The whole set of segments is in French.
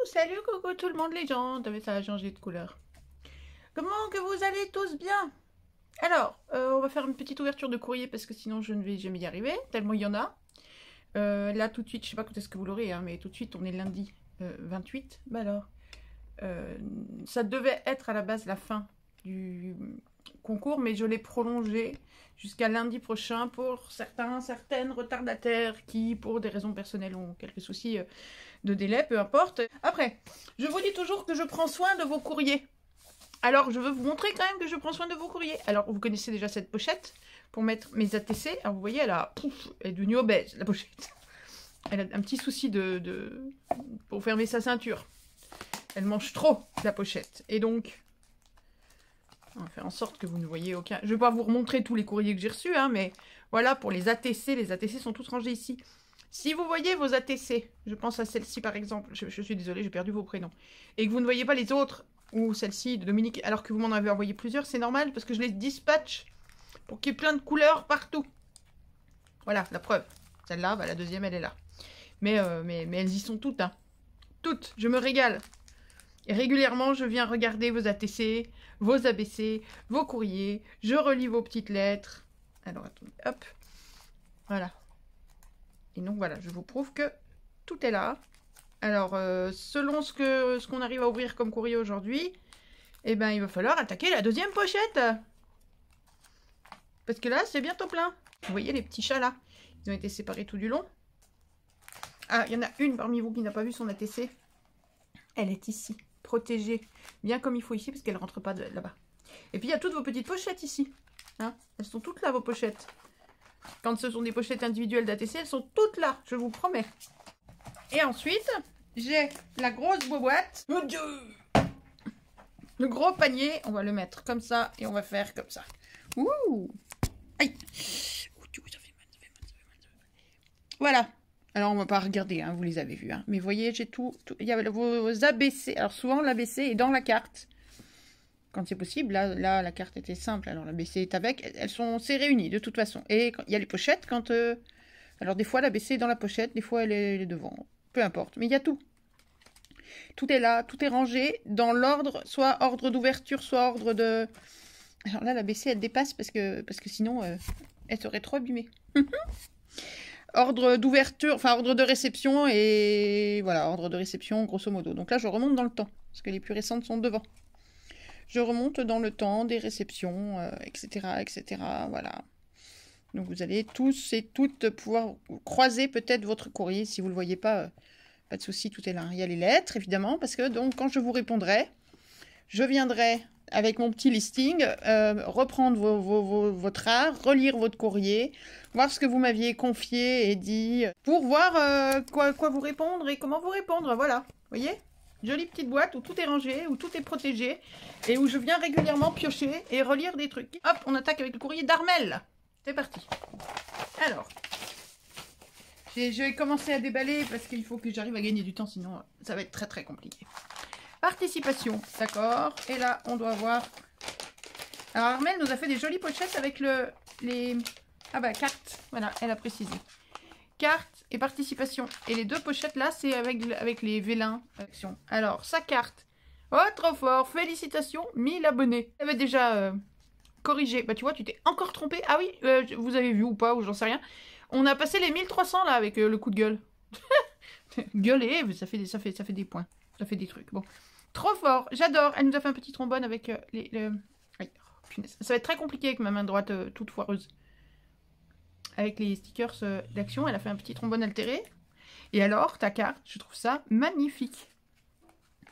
Salut, coucou tout le monde, les gens. Ça a changé de couleur. Comment que vous allez tous bien? Alors, on va faire une petite ouverture de courrier parce que sinon je ne vais jamais y arriver, tellement il y en a. Là, tout de suite, je sais pas quand est-ce que vous l'aurez, hein, mais tout de suite, on est lundi 28. Bah alors, ça devait être à la base la fin du concours, mais je l'ai prolongé jusqu'à lundi prochain pour certaines retardataires qui, pour des raisons personnelles, ont quelques soucis de délai, peu importe. Après, je vous dis toujours que je prends soin de vos courriers. Alors, je veux vous montrer quand même que je prends soin de vos courriers. Alors, vous connaissez déjà cette pochette pour mettre mes ATC. Alors, vous voyez, elle est devenue obèse, la pochette. Elle a un petit souci pour fermer sa ceinture. Elle mange trop, la pochette. Et donc, on va faire en sorte que vous ne voyez aucun... Je ne vais pas vous remontrer tous les courriers que j'ai reçus, hein, mais voilà, pour les ATC sont tous rangés ici. Si vous voyez vos ATC, je pense à celle-ci par exemple, je suis désolée, j'ai perdu vos prénoms, et que vous ne voyez pas les autres, ou celle-ci de Dominique, alors que vous m'en avez envoyé plusieurs, c'est normal, parce que je les dispatche pour qu'il y ait plein de couleurs partout. Voilà, la preuve. Celle-là, bah, la deuxième, elle est là. Mais elles y sont toutes, hein. Toutes, je me régale. Et régulièrement, je viens regarder vos ATC, vos ABC, vos courriers, je relis vos petites lettres. Alors, attendez, hop. Voilà. Et donc, voilà, je vous prouve que tout est là. Alors, selon ce qu'on arrive à ouvrir comme courrier aujourd'hui, eh ben, il va falloir attaquer la deuxième pochette. Parce que là, c'est bientôt plein. Vous voyez les petits chats, là? Ils ont été séparés tout du long. Ah, il y en a une parmi vous qui n'a pas vu son ATC. Elle est ici, protégée, bien comme il faut ici, parce qu'elle ne rentre pas là-bas. Et puis, il y a toutes vos petites pochettes ici. Hein, elles sont toutes là, vos pochettes. Quand ce sont des pochettes individuelles d'ATC, elles sont toutes là, je vous promets. Et ensuite, j'ai la grosse boîte. Mon Dieu! Le gros panier, on va le mettre comme ça et on va faire comme ça. Ouh! Aïe! Voilà. Alors, on va pas regarder, hein, vous les avez vus. Hein. Mais vous voyez, j'ai tout. Il y a vos ABC. Alors, souvent, l'ABC est dans la carte. Quand c'est possible, là, la carte était simple. Alors, l'ABC est avec. C'est réuni, de toute façon. Et il y a les pochettes quand... Alors, des fois, l'ABC est dans la pochette. Des fois, elle est devant. Peu importe. Mais il y a tout. Tout est là. Tout est rangé dans l'ordre. Soit ordre d'ouverture, soit ordre de... Alors là, l'ABC, elle dépasse parce que sinon, elle serait trop abîmée. Ordre d'ouverture, enfin ordre de réception et voilà, ordre de réception grosso modo. Donc là, je remonte dans le temps, parce que les plus récentes sont devant. Je remonte dans le temps des réceptions, etc., etc., voilà. Donc vous allez tous et toutes pouvoir croiser peut-être votre courrier. Si vous ne le voyez pas, pas de souci, tout est là. Il y a les lettres, évidemment, parce que donc quand je vous répondrai, je viendrai avec mon petit listing, reprendre votre art, relire votre courrier, voir ce que vous m'aviez confié et dit, pour voir quoi vous répondre et comment vous répondre, voilà. Vous voyez? Jolie petite boîte où tout est rangé, où tout est protégé, et où je viens régulièrement piocher et relire des trucs. Hop, on attaque avec le courrier d'Armel. C'est parti. Alors, je vais commencer à déballer parce qu'il faut que j'arrive à gagner du temps, sinon ça va être très très compliqué. Participation, d'accord. Et là, on doit voir... Alors, Armel nous a fait des jolies pochettes avec les... Ah bah, cartes. Voilà, elle a précisé. Carte et participation. Et les deux pochettes là, c'est avec les vélins. Action. Alors, sa carte. Oh, trop fort. Félicitations, 1000 abonnés. Elle avait déjà corrigé. Bah, tu vois, tu t'es encore trompé. Ah oui, vous avez vu ou pas, ou j'en sais rien. On a passé les 1300 là avec le coup de gueule. Gueuler, ça fait des points. Ça fait des trucs. Bon. Trop fort, j'adore. Elle nous a fait un petit trombone avec Aïe, oh, punaise. Ça va être très compliqué avec ma main droite toute foireuse. Avec les stickers d'action, elle a fait un petit trombone altéré. Et alors, ta carte, je trouve ça magnifique.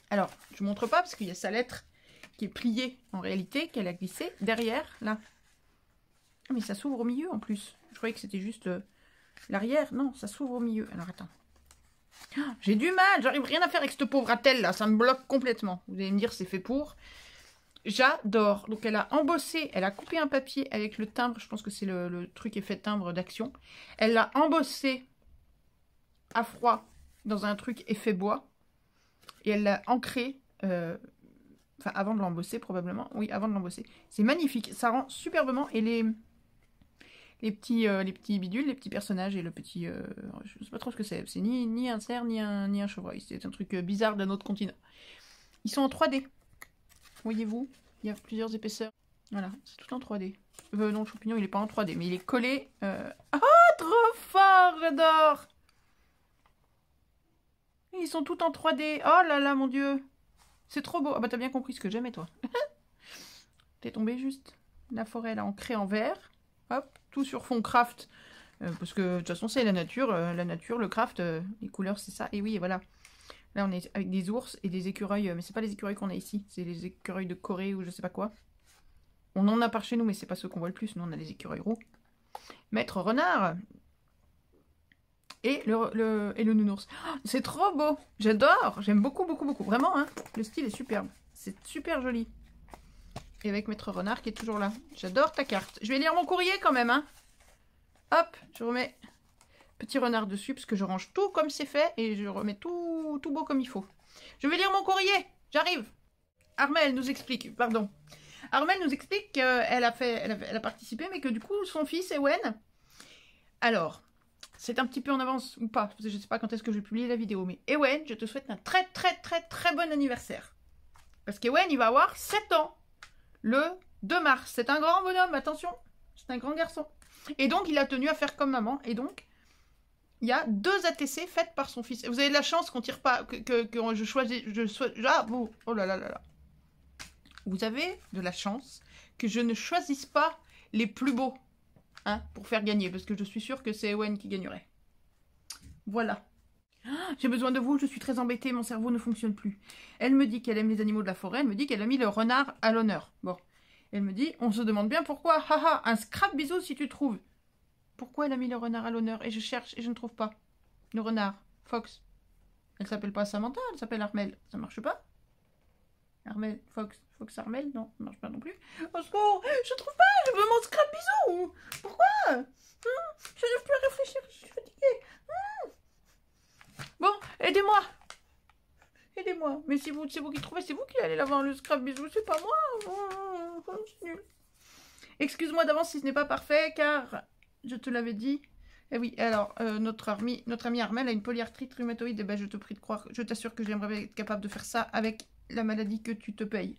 Alors, je ne montre pas parce qu'il y a sa lettre qui est pliée en réalité, qu'elle a glissée derrière, là. Ah, mais ça s'ouvre au milieu en plus. Je croyais que c'était juste l'arrière. Non, ça s'ouvre au milieu. Alors, attends. J'ai du mal, j'arrive rien à faire avec cette pauvre attelle là, ça me bloque complètement. Vous allez me dire c'est fait pour. J'adore. Donc elle a embossé, elle a coupé un papier avec le timbre, je pense que c'est le truc effet timbre d'action. Elle l'a embossé à froid dans un truc effet bois. Et elle l'a ancré, enfin avant de l'embosser probablement, oui avant de l'embosser. C'est magnifique, ça rend superbement. Et les petits bidules, les petits personnages et le petit... je sais pas trop ce que c'est. C'est ni un cerf, ni un chevreuil. C'est un truc bizarre d'un autre continent. Ils sont en 3D. Voyez-vous, il y a plusieurs épaisseurs. Voilà, c'est tout en 3D. Non, le champignon, il est pas en 3D, mais il est collé. Oh, trop fort, j'adore! Ils sont tout en 3D. Oh là là, mon Dieu. C'est trop beau. Ah bah, t'as bien compris ce que j'aimais, toi. T'es tombé juste. La forêt, là, ancrée en vert. Hop, tout sur fond craft. Parce que, de toute façon, c'est la nature. Le craft, les couleurs, c'est ça. Et oui, et voilà. Là, on est avec des ours et des écureuils. Mais c'est pas les écureuils qu'on a ici. C'est les écureuils de Corée ou je sais pas quoi. On en a par chez nous, mais c'est pas ceux qu'on voit le plus. Nous, on a les écureuils roux. Maître renard. Et le nounours. Oh, c'est trop beau. J'adore. J'aime beaucoup, beaucoup, beaucoup. Vraiment, hein. Le style est superbe. C'est super joli. Et avec Maître Renard qui est toujours là. J'adore ta carte. Je vais lire mon courrier quand même, hein. Hop, je remets petit renard dessus parce que je range tout comme c'est fait et je remets tout beau comme il faut. Je vais lire mon courrier. J'arrive. Armelle nous explique, pardon. Armelle nous explique qu'elle a participé, mais que du coup, son fils, Ewen... Alors... C'est un petit peu en avance ou pas. Je ne sais pas quand est-ce que je vais publier la vidéo. Mais Ewen, je te souhaite un très très très très bon anniversaire. Parce qu'Ewen, il va avoir 7 ans. Le 2 mars. C'est un grand bonhomme, attention. C'est un grand garçon. Et donc, il a tenu à faire comme maman. Et donc, il y a 2 ATC faites par son fils. Et vous avez de la chance qu'on tire pas... Que je choisis... Ah, vous... Oh là là là là. Vous avez de la chance que je ne choisisse pas les plus beaux. Hein, pour faire gagner, parce que je suis sûre que c'est Ewen qui gagnerait. Voilà. J'ai besoin de vous, je suis très embêtée, mon cerveau ne fonctionne plus. Elle me dit qu'elle aime les animaux de la forêt, elle me dit qu'elle a mis le renard à l'honneur. Bon. Elle me dit, on se demande bien pourquoi. Haha, un scrap bisou si tu trouves. Pourquoi elle a mis le renard à l'honneur? Et je cherche et je ne trouve pas. Le renard. Fox. Elle s'appelle pas Samantha, elle s'appelle Armelle. Ça marche pas? Armelle, Fox Armelle, non, ça marche pas non plus. Au secours, je trouve pas, je veux mon scrap bisou. Pourquoi? Je n'arrive plus à réfléchir, je suis fatiguée. Bon, aidez-moi. Aidez-moi. Mais c'est vous qui trouvez, c'est vous qui allez l'avoir le scrap bisou, c'est pas moi. C'est nul. Excuse-moi d'avance si ce n'est pas parfait, car je te l'avais dit. Eh oui, alors, notre amie Armelle a une polyarthrite rhumatoïde. Eh ben, je te prie de croire, je t'assure que j'aimerais être capable de faire ça avec la maladie que tu te payes.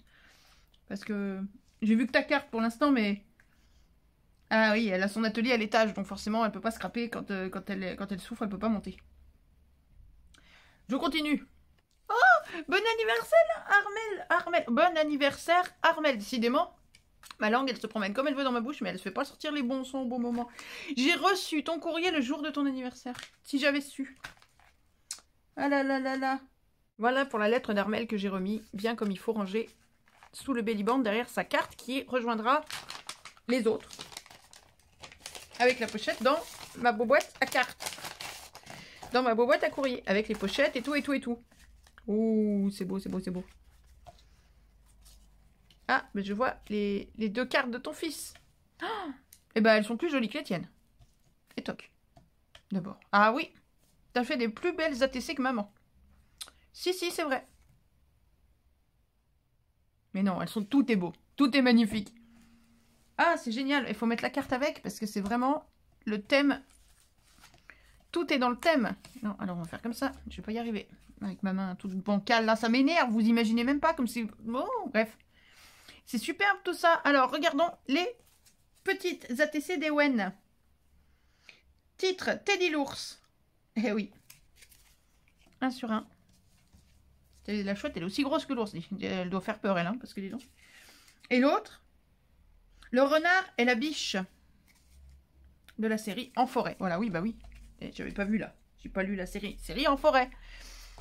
Parce que j'ai vu que ta carte pour l'instant, mais... Ah oui, elle a son atelier à l'étage, donc forcément, elle peut pas scraper quand elle souffre, elle peut pas monter. Je continue. Oh, bon anniversaire, Armelle. Bon anniversaire, Armelle. Décidément, ma langue, elle se promène comme elle veut dans ma bouche, mais elle se fait pas sortir les bons sons au bon moment. J'ai reçu ton courrier le jour de ton anniversaire. Si j'avais su. Ah là là là là. Voilà pour la lettre d'Armelle que j'ai remis, bien comme il faut ranger sous le bellyband derrière sa carte qui rejoindra les autres. Avec la pochette dans ma boîte à cartes. Dans ma boîte à courrier. Avec les pochettes et tout et tout et tout. Ouh, c'est beau, c'est beau, c'est beau. Ah, mais je vois les 2 cartes de ton fils. Oh, et ben elles sont plus jolies que les tiennes. Et toc. D'abord. Ah oui, t'as fait des plus belles ATC que maman. Si, c'est vrai. Mais non, tout est beau. Tout est magnifique. Ah, c'est génial. Il faut mettre la carte avec parce que c'est vraiment le thème. Tout est dans le thème. Non, alors on va faire comme ça. Je vais pas y arriver. Avec ma main toute bancale, là, ça m'énerve. Vous imaginez même pas comme si... Bon, bref. C'est superbe tout ça. Alors, regardons les petites ATC d'Ewen. Titre, Teddy l'ours. Eh oui. 1 sur 1. La chouette, elle est aussi grosse que l'ours. Elle doit faire peur, elle, hein, parce que dis donc. Et l'autre, le renard et la biche de la série En forêt. Voilà, oui, bah oui. J'avais pas vu là. J'ai pas lu la série. Série En forêt.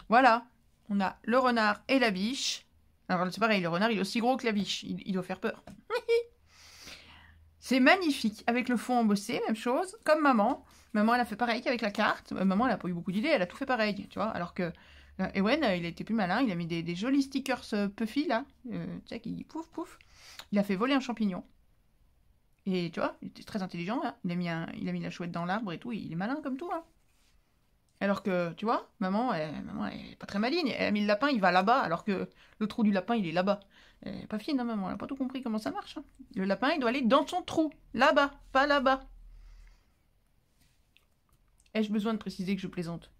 Voilà. On a le renard et la biche. Alors, c'est pareil, le renard, il est aussi gros que la biche. Il doit faire peur. C'est magnifique. Avec le fond embossé, même chose. Comme maman. Maman, elle a fait pareil qu'avec la carte. Maman, elle a pas eu beaucoup d'idées. Elle a tout fait pareil, tu vois. Alors que... Ewen, il a été plus malin, il a mis des jolis stickers puffy là, tu sais, qui pouf pouf. Il a fait voler un champignon. Et tu vois, il était très intelligent, hein. Il a mis la chouette dans l'arbre et tout, il est malin comme tout. Hein. Alors que, tu vois, maman, elle est pas très maligne. Elle a mis le lapin, il va là-bas, alors que le trou du lapin, il est là-bas. Elle est pas fine, hein, maman, elle a pas tout compris comment ça marche. Hein. Le lapin, il doit aller dans son trou, là-bas, pas là-bas. Ai-je besoin de préciser que je plaisante?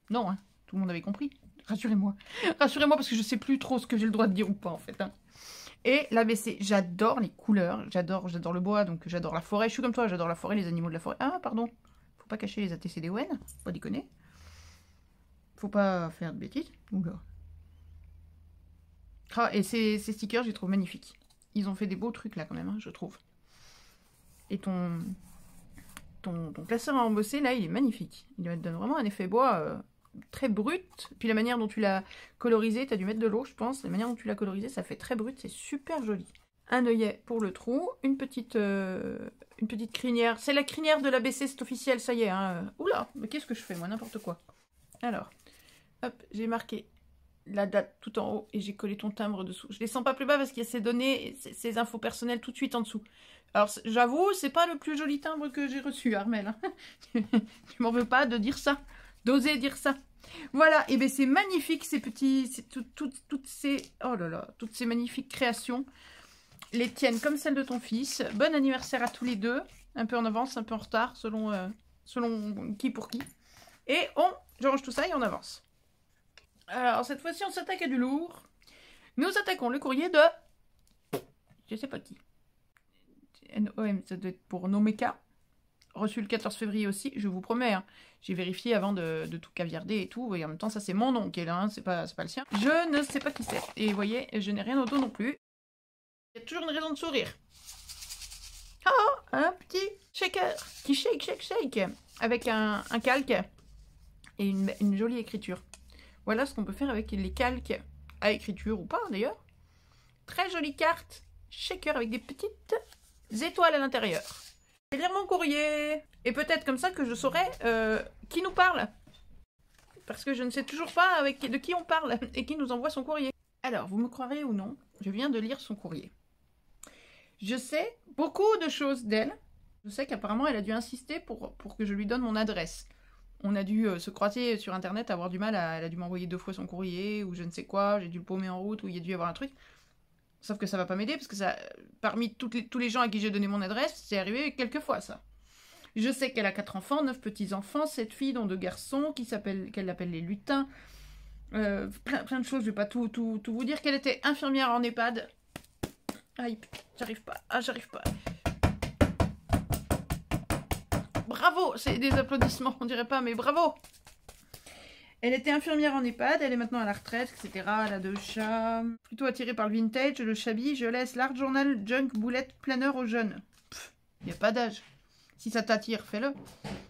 Non, hein, tout le monde avait compris. Rassurez-moi. Rassurez-moi parce que je sais plus trop ce que j'ai le droit de dire ou pas en fait. Hein. Et l'ABC, j'adore les couleurs, j'adore le bois, donc j'adore la forêt. Je suis comme toi, j'adore la forêt, les animaux de la forêt. Ah, pardon, faut pas cacher les ATCDON, faut pas déconner. Faut pas faire de bêtises. Oula. Ah, et ces stickers, je les trouve magnifiques. Ils ont fait des beaux trucs là quand même, hein, je trouve. Et ton classeur à embosser là, il est magnifique. Il donne vraiment un effet bois très brut. Puis la manière dont tu l'as colorisé, tu as dû mettre de l'eau, je pense. La manière dont tu l'as colorisé, ça fait très brut, c'est super joli. Un œillet pour le trou, une petite crinière. C'est la crinière de l'ABC, c'est officiel, ça y est. Hein. Oula, mais qu'est-ce que je fais, moi, n'importe quoi. Alors, hop, j'ai marqué la date tout en haut et j'ai collé ton timbre dessous. Je les sens pas plus bas parce qu'il y a ces données, ces infos personnelles tout de suite en dessous. Alors, j'avoue, c'est pas le plus joli timbre que j'ai reçu, Armel. Hein. Tu m'en veux pas de dire ça, d'oser dire ça. Voilà, et bien c'est magnifique ces petits, toutes ces magnifiques créations. Les tiennes comme celles de ton fils. Bon anniversaire à tous les deux. Un peu en avance, un peu en retard, selon qui pour qui. Et je range tout ça et on avance. Alors, cette fois-ci, on s'attaque à du lourd. Nous attaquons le courrier de... Je sais pas qui. NOM, ça doit être pour Nomeka. Reçu le 14 février aussi, je vous promets. Hein. J'ai vérifié avant de tout caviarder et tout. Et en même temps, ça c'est mon nom qui est là, hein, c'est pas le sien. Je ne sais pas qui c'est. Et vous voyez, je n'ai rien au dos non plus. Il y a toujours une raison de sourire. Oh, un petit shaker qui shake. Avec un calque et une jolie écriture. Voilà ce qu'on peut faire avec les calques à écriture ou pas d'ailleurs. Très jolie carte shaker avec des petites étoiles à l'intérieur. Je vais lire mon courrier. Et peut-être comme ça que je saurai qui nous parle. Parce que je ne sais toujours pas de qui on parle et qui nous envoie son courrier. Alors, vous me croirez ou non, je viens de lire son courrier. Je sais beaucoup de choses d'elle. Je sais qu'apparemment, elle a dû insister pour que je lui donne mon adresse. On a dû se croiser sur Internet, avoir du mal elle a dû m'envoyer 2 fois son courrier, ou je ne sais quoi, j'ai dû le paumer en route, ou il y a dû y avoir un truc. Sauf que ça va pas m'aider, parce que ça, parmi tous les gens à qui j'ai donné mon adresse, c'est arrivé quelques fois, ça. Je sais qu'elle a 4 enfants, 9 petits-enfants, 7 filles, dont 2 garçons, qu'elle appelle les lutins. Plein de choses, je vais pas tout vous dire. Qu'elle était infirmière en EHPAD. Aïe, j'arrive pas. Ah, j'arrive pas. Bravo, c'est des applaudissements, on dirait pas, mais bravo. Elle était infirmière en EHPAD, elle est maintenant à la retraite, etc. Elle a 2 chats. Plutôt attirée par le vintage, le shabby, je laisse l'art journal, junk, boulette, planeur aux jeunes. Il n'y a pas d'âge. Si ça t'attire, fais-le.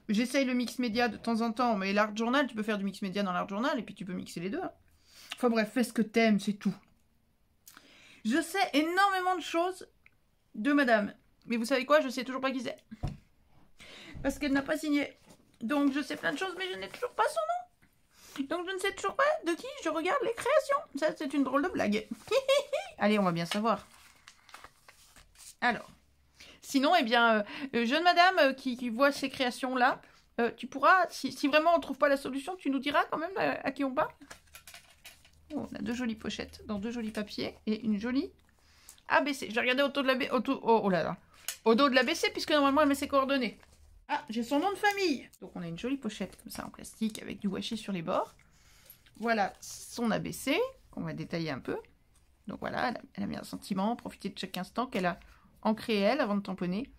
J'essaye le mix média de temps en temps, mais l'art journal, tu peux faire du mix média dans l'art journal, et puis tu peux mixer les deux. Hein. Enfin bref, fais ce que t'aimes, c'est tout. Je sais énormément de choses de madame. Mais vous savez quoi, je sais toujours pas qui c'est. Parce qu'elle n'a pas signé. Donc je sais plein de choses, mais je n'ai toujours pas son nom. Donc je ne sais toujours pas de qui je regarde les créations. Ça, c'est une drôle de blague. Allez, on va bien savoir. Alors. Sinon, eh bien, jeune madame qui voit ces créations-là, tu pourras, si vraiment on ne trouve pas la solution, tu nous diras quand même à qui on parle. Oh, on a 2 jolies pochettes dans 2 jolis papiers et une jolie ABC. Je vais regarder au dos de l'ABC. Au dos de l'ABC, puisque normalement elle met ses coordonnées. Ah, j'ai son nom de famille. Donc on a une jolie pochette comme ça en plastique avec du washi sur les bords. Voilà son ABC, qu'on va détailler un peu. Donc voilà, elle a mis un sentiment, profiter de chaque instant qu'elle a ancré elle avant de tamponner.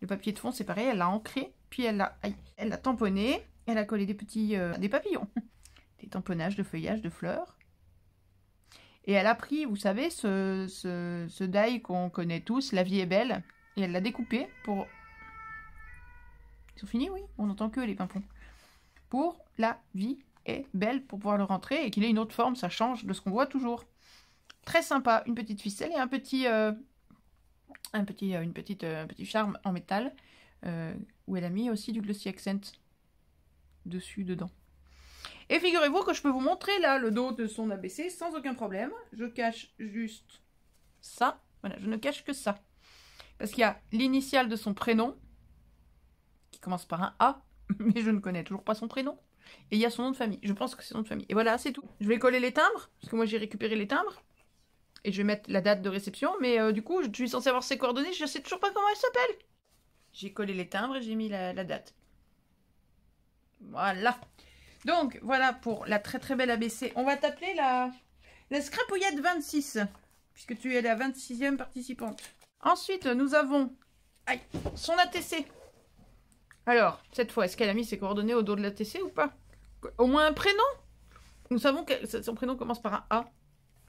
Le papier de fond c'est pareil, elle l'a ancré, puis elle l'a tamponné, elle a collé des papillons, des tamponnages de feuillages, de fleurs. Et elle a pris, vous savez, ce die qu'on connaît tous, La vie est belle, et elle l'a découpé pour... Ils sont finis, oui, on n'entend que les pimpons. Pour La vie est belle, pour pouvoir le rentrer, et qu'il ait une autre forme, ça change de ce qu'on voit toujours. Très sympa, une petite ficelle et un petit charme en métal où elle a mis aussi du glossy accent dedans. Et figurez-vous que je peux vous montrer là le dos de son ABC sans aucun problème. Je cache juste ça. Voilà, je ne cache que ça. Parce qu'il y a l'initiale de son prénom qui commence par un A, mais je ne connais toujours pas son prénom. Et il y a son nom de famille. Je pense que c'est son nom de famille. Et voilà, c'est tout. Je vais coller les timbres, parce que moi j'ai récupéré les timbres. Et je vais mettre la date de réception, mais du coup, je suis censée avoir ses coordonnées, je ne sais toujours pas comment elle s'appelle. J'ai collé les timbres et j'ai mis la date. Voilà. Donc, voilà pour la très très belle ABC. On va t'appeler la Scrapouillette 26, puisque tu es la 26e participante. Ensuite, nous avons son ATC. Alors, cette fois, est-ce qu'elle a mis ses coordonnées au dos de l'ATC ou pas? Au moins un prénom? Nous savons que son prénom commence par un A.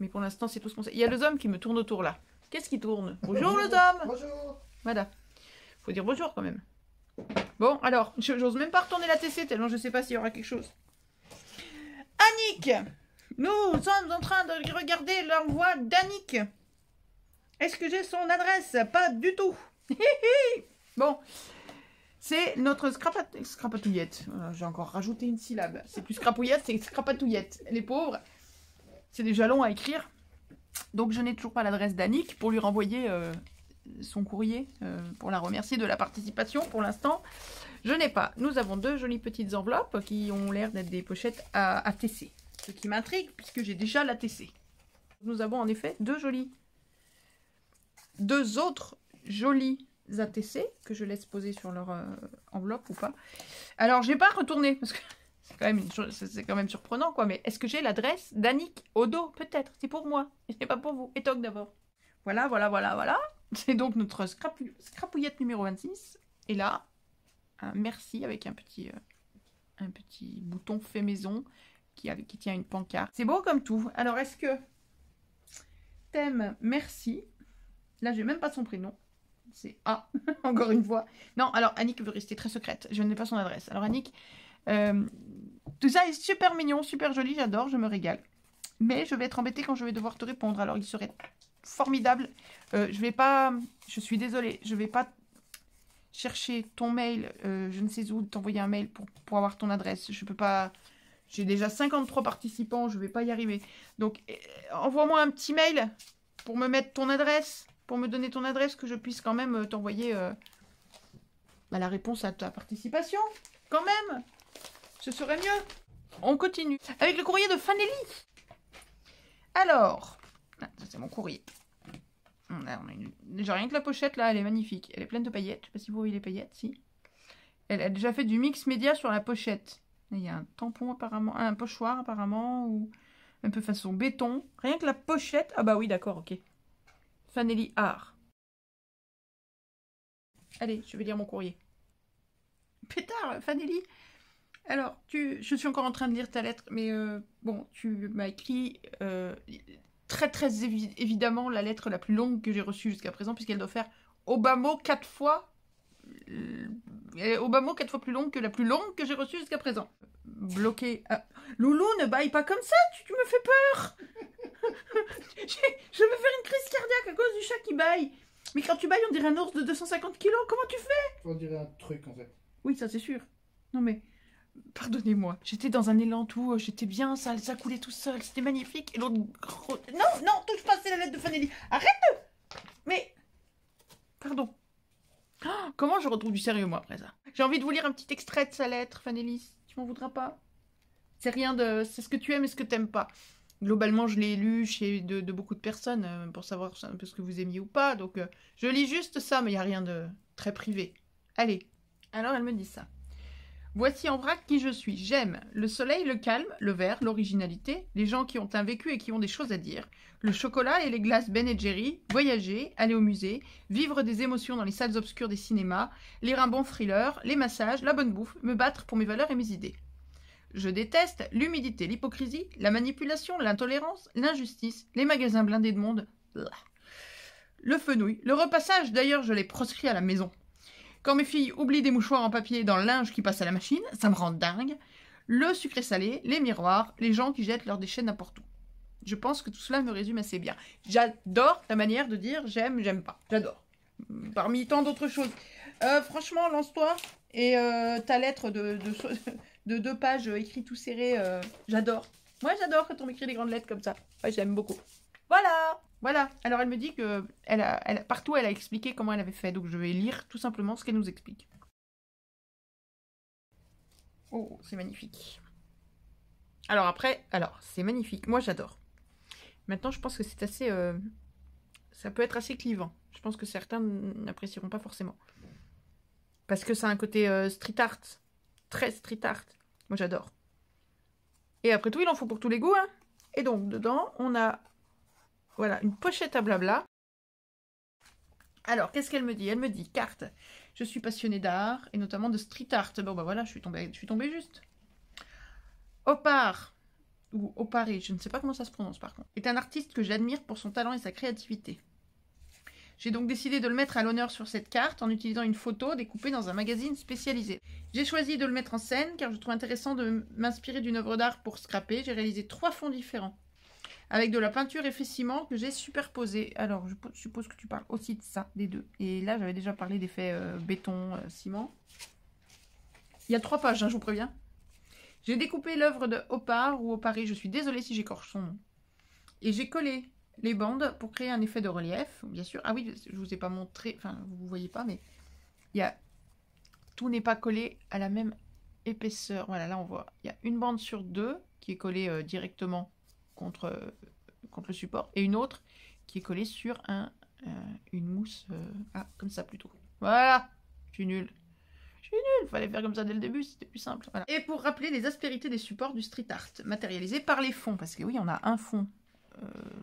Mais pour l'instant, c'est tout ce qu'on sait. Il y a le homme qui me tourne autour là. Qu'est-ce qui tourne? Bonjour le homme. Bonjour. Voilà. Faut dire bonjour quand même. Bon, alors, j'ose même pas retourner l'ATC tellement je sais pas s'il y aura quelque chose. Annick! Nous sommes en train de regarder l'envoi d'Annick. Est-ce que j'ai son adresse? Pas du tout. Bon, c'est notre scrapatouillette. J'ai encore rajouté une syllabe. C'est plus scrapouillette, c'est scrapatouillette. Les pauvres, c'est déjà long à écrire. Donc je n'ai toujours pas l'adresse d'Annick pour lui renvoyer son courrier, pour la remercier de la participation. Pour l'instant, je n'ai pas. Nous avons deux jolies petites enveloppes qui ont l'air d'être des pochettes à ATC. Ce qui m'intrigue puisque j'ai déjà l'ATC. Nous avons en effet deux autres jolis ATC que je laisse poser sur leur enveloppe ou pas. Alors je vais pas retourner parce que c'est quand même surprenant quoi. Mais est-ce que j'ai l'adresse d'Annick au dos? Peut-être. C'est pour moi. Et c'est pas pour vous. Et toc d'abord. Voilà. C'est donc notre scrapouillette numéro 26. Et là, un merci avec un petit bouton fait maison qui tient une pancarte. C'est beau comme tout. Alors, est-ce que t'aimes merci? Là, j'ai même pas son prénom. C'est A, encore une fois. Non, alors, Annick veut rester très secrète. Je n'ai pas son adresse. Alors, Annick, tout ça est super mignon, super joli, j'adore, je me régale. Mais je vais être embêtée quand je vais devoir te répondre. Alors, il serait formidable. Je suis désolée, je vais pas chercher ton mail, je ne sais où, t'envoyer un mail pour avoir ton adresse. Je peux pas... J'ai déjà 53 participants, je vais pas y arriver. Donc, envoie-moi un petit mail pour me mettre ton adresse, pour me donner ton adresse, que je puisse quand même t'envoyer la réponse à ta participation. Quand même, ce serait mieux. On continue avec le courrier de Fanelli. Alors, ça c'est mon courrier. Déjà rien que la pochette là, elle est magnifique. Elle est pleine de paillettes. Je sais pas si vous voyez les paillettes, si. Elle a déjà fait du mix média sur la pochette. Il y a un tampon apparemment, un pochoir apparemment, ou un peu façon béton. Rien que la pochette. Ah bah oui, d'accord, ok. Fanelli Art. Allez, je vais lire mon courrier. Pétard, Fanelli. Alors, je suis encore en train de lire ta lettre, mais bon, tu m'as écrit très évidemment la lettre la plus longue que j'ai reçue jusqu'à présent, puisqu'elle doit faire au bas mot 4 fois. Au bas mot 4 fois plus longue que la plus longue que j'ai reçue jusqu'à présent. Bloqué. Ah. Loulou, ne baille pas comme ça, tu me fais peur. Je vais faire une crise cardiaque à cause du chat qui baille. Mais quand tu bailles, on dirait un ours de 250 kilos. Comment tu fais? On dirait un truc en fait. Oui, ça c'est sûr. Non mais, pardonnez-moi. J'étais dans un élan tout, j'étais bien, ça coulait tout seul, c'était magnifique. Et l'autre... Non, touche pas, c'est la lettre de Fanelli. Arrête. Mais, pardon. Oh, comment je retrouve du sérieux, moi, après ça? J'ai envie de vous lire un petit extrait de sa lettre, Fanelli. Tu m'en voudras pas? C'est rien de... C'est ce que tu aimes et ce que t'aimes pas. Globalement, je l'ai lu chez de beaucoup de personnes pour savoir un peu ce que vous aimiez ou pas. Donc, je lis juste ça, mais il n'y a rien de très privé. Allez. Alors, elle me dit ça. Voici en vrac qui je suis. J'aime le soleil, le calme, le vert, l'originalité, les gens qui ont un vécu et qui ont des choses à dire, le chocolat et les glaces Ben & Jerry, voyager, aller au musée, vivre des émotions dans les salles obscures des cinémas, lire un bon thriller, les massages, la bonne bouffe, me battre pour mes valeurs et mes idées. Je déteste l'humidité, l'hypocrisie, la manipulation, l'intolérance, l'injustice, les magasins blindés de monde, le fenouil, le repassage, d'ailleurs je l'ai proscrit à la maison. Quand mes filles oublient des mouchoirs en papier dans le linge qui passe à la machine, ça me rend dingue. Le sucré salé, les miroirs, les gens qui jettent leurs déchets n'importe où. Je pense que tout cela me résume assez bien. J'adore ta manière de dire j'aime, j'aime pas. J'adore. Parmi tant d'autres choses. Franchement, lance-toi. Et ta lettre de 2 pages écrites tout serré, j'adore. Moi, j'adore quand on m'écrit des grandes lettres comme ça. Ouais, j'aime beaucoup. Voilà. Alors, elle me dit que partout, elle a expliqué comment elle avait fait. Donc, je vais lire tout simplement ce qu'elle nous explique. Oh, c'est magnifique. Alors, c'est magnifique. Moi, j'adore. Maintenant, je pense que c'est assez... ça peut être assez clivant. Je pense que certains n'apprécieront pas forcément. Parce que ça a un côté street art. Très street art. Moi, j'adore. Et après tout, il en faut pour tous les goûts. Hein. Et donc, dedans, on a voilà, une pochette à blabla. Alors, qu'est-ce qu'elle me dit? Elle me dit, carte, je suis passionnée d'art, et notamment de street art. Bon, bah voilà, je suis tombée juste. Opar, ou Opari, je ne sais pas comment ça se prononce par contre, est un artiste que j'admire pour son talent et sa créativité. J'ai donc décidé de le mettre à l'honneur sur cette carte en utilisant une photo découpée dans un magazine spécialisé. J'ai choisi de le mettre en scène car je trouve intéressant de m'inspirer d'une œuvre d'art pour scraper. J'ai réalisé 3 fonds différents avec de la peinture effet ciment que j'ai superposé. Alors, je suppose que tu parles aussi de ça, des deux. Et là, j'avais déjà parlé d'effet béton, ciment. Il y a 3 pages, hein, je vous préviens. J'ai découpé l'œuvre de Opar ou Opari, je suis désolée si j'écorche son nom. Et j'ai collé les bandes pour créer un effet de relief, bien sûr. Ah oui, je vous ai pas montré, enfin, vous voyez pas, mais il y a... Tout n'est pas collé à la même épaisseur. Voilà, là on voit, il y a une bande sur 2 qui est collée directement contre le support, et une autre qui est collée sur une mousse, comme ça plutôt. Voilà, je suis nulle. Fallait faire comme ça dès le début, c'était plus simple. Voilà. Et pour rappeler les aspérités des supports du street art, matérialisés par les fonds, parce que oui, on a un fond,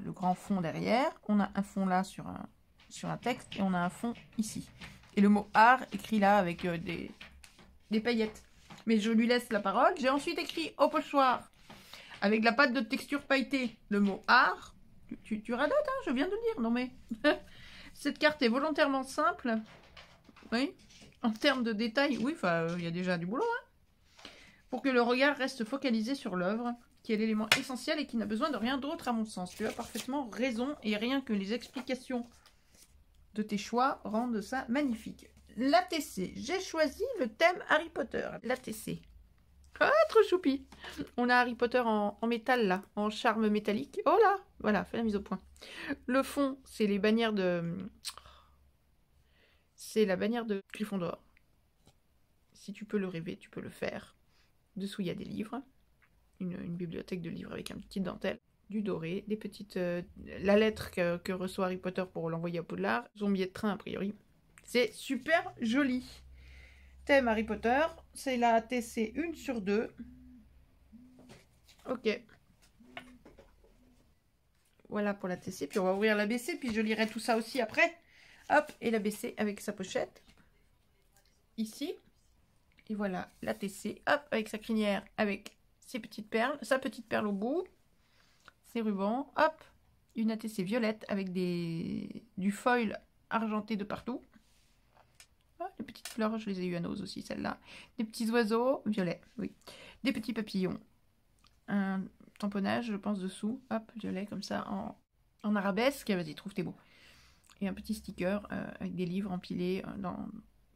le grand fond derrière, on a un fond là sur un texte, et on a un fond ici. Et le mot art écrit là avec des paillettes. Mais je lui laisse la parole. J'ai ensuite écrit au pochoir, avec la pâte de texture pailletée, le mot art. Tu radotes, hein, je viens de le dire. Non mais, cette carte est volontairement simple. Oui. En termes de détails, oui, il y a déjà du boulot, hein, pour que le regard reste focalisé sur l'œuvre, qui est l'élément essentiel et qui n'a besoin de rien d'autre à mon sens. Tu as parfaitement raison, et rien que les explications de tes choix rendent ça magnifique. L'ATC, j'ai choisi le thème Harry Potter. L'ATC. Ah, trop choupi. On a Harry Potter en métal, là, en charme métallique. Oh là, voilà, fais la mise au point. Le fond, c'est les bannières de... C'est la bannière de Gryffondor. Si tu peux le rêver, tu peux le faire. Dessous, il y a des livres. Une bibliothèque de livres avec un petit dentelle. Du doré, des petites... la lettre que reçoit Harry Potter pour l'envoyer à Poudlard. Son billet de train, a priori. C'est super joli. Thème Harry Potter. C'est la ATC 1 sur 2. Ok. Voilà pour la TC. Puis on va ouvrir la BC. Puis je lirai tout ça aussi après. Hop, et la BC avec sa pochette. Ici. Et voilà, la TC. Hop, avec sa crinière, avec ses petites perles. Sa petite perle au bout. Ses rubans. Hop, une ATC violette avec du foil argenté de partout. Ah, les petites fleurs, je les ai eu à Nose aussi, celles-là. Des petits oiseaux, violets, oui. Des petits papillons. Un tamponnage, je pense, dessous. Hop, violet, comme ça, en arabesque. Vas-y, trouve tes mots. Et un petit sticker avec des livres empilés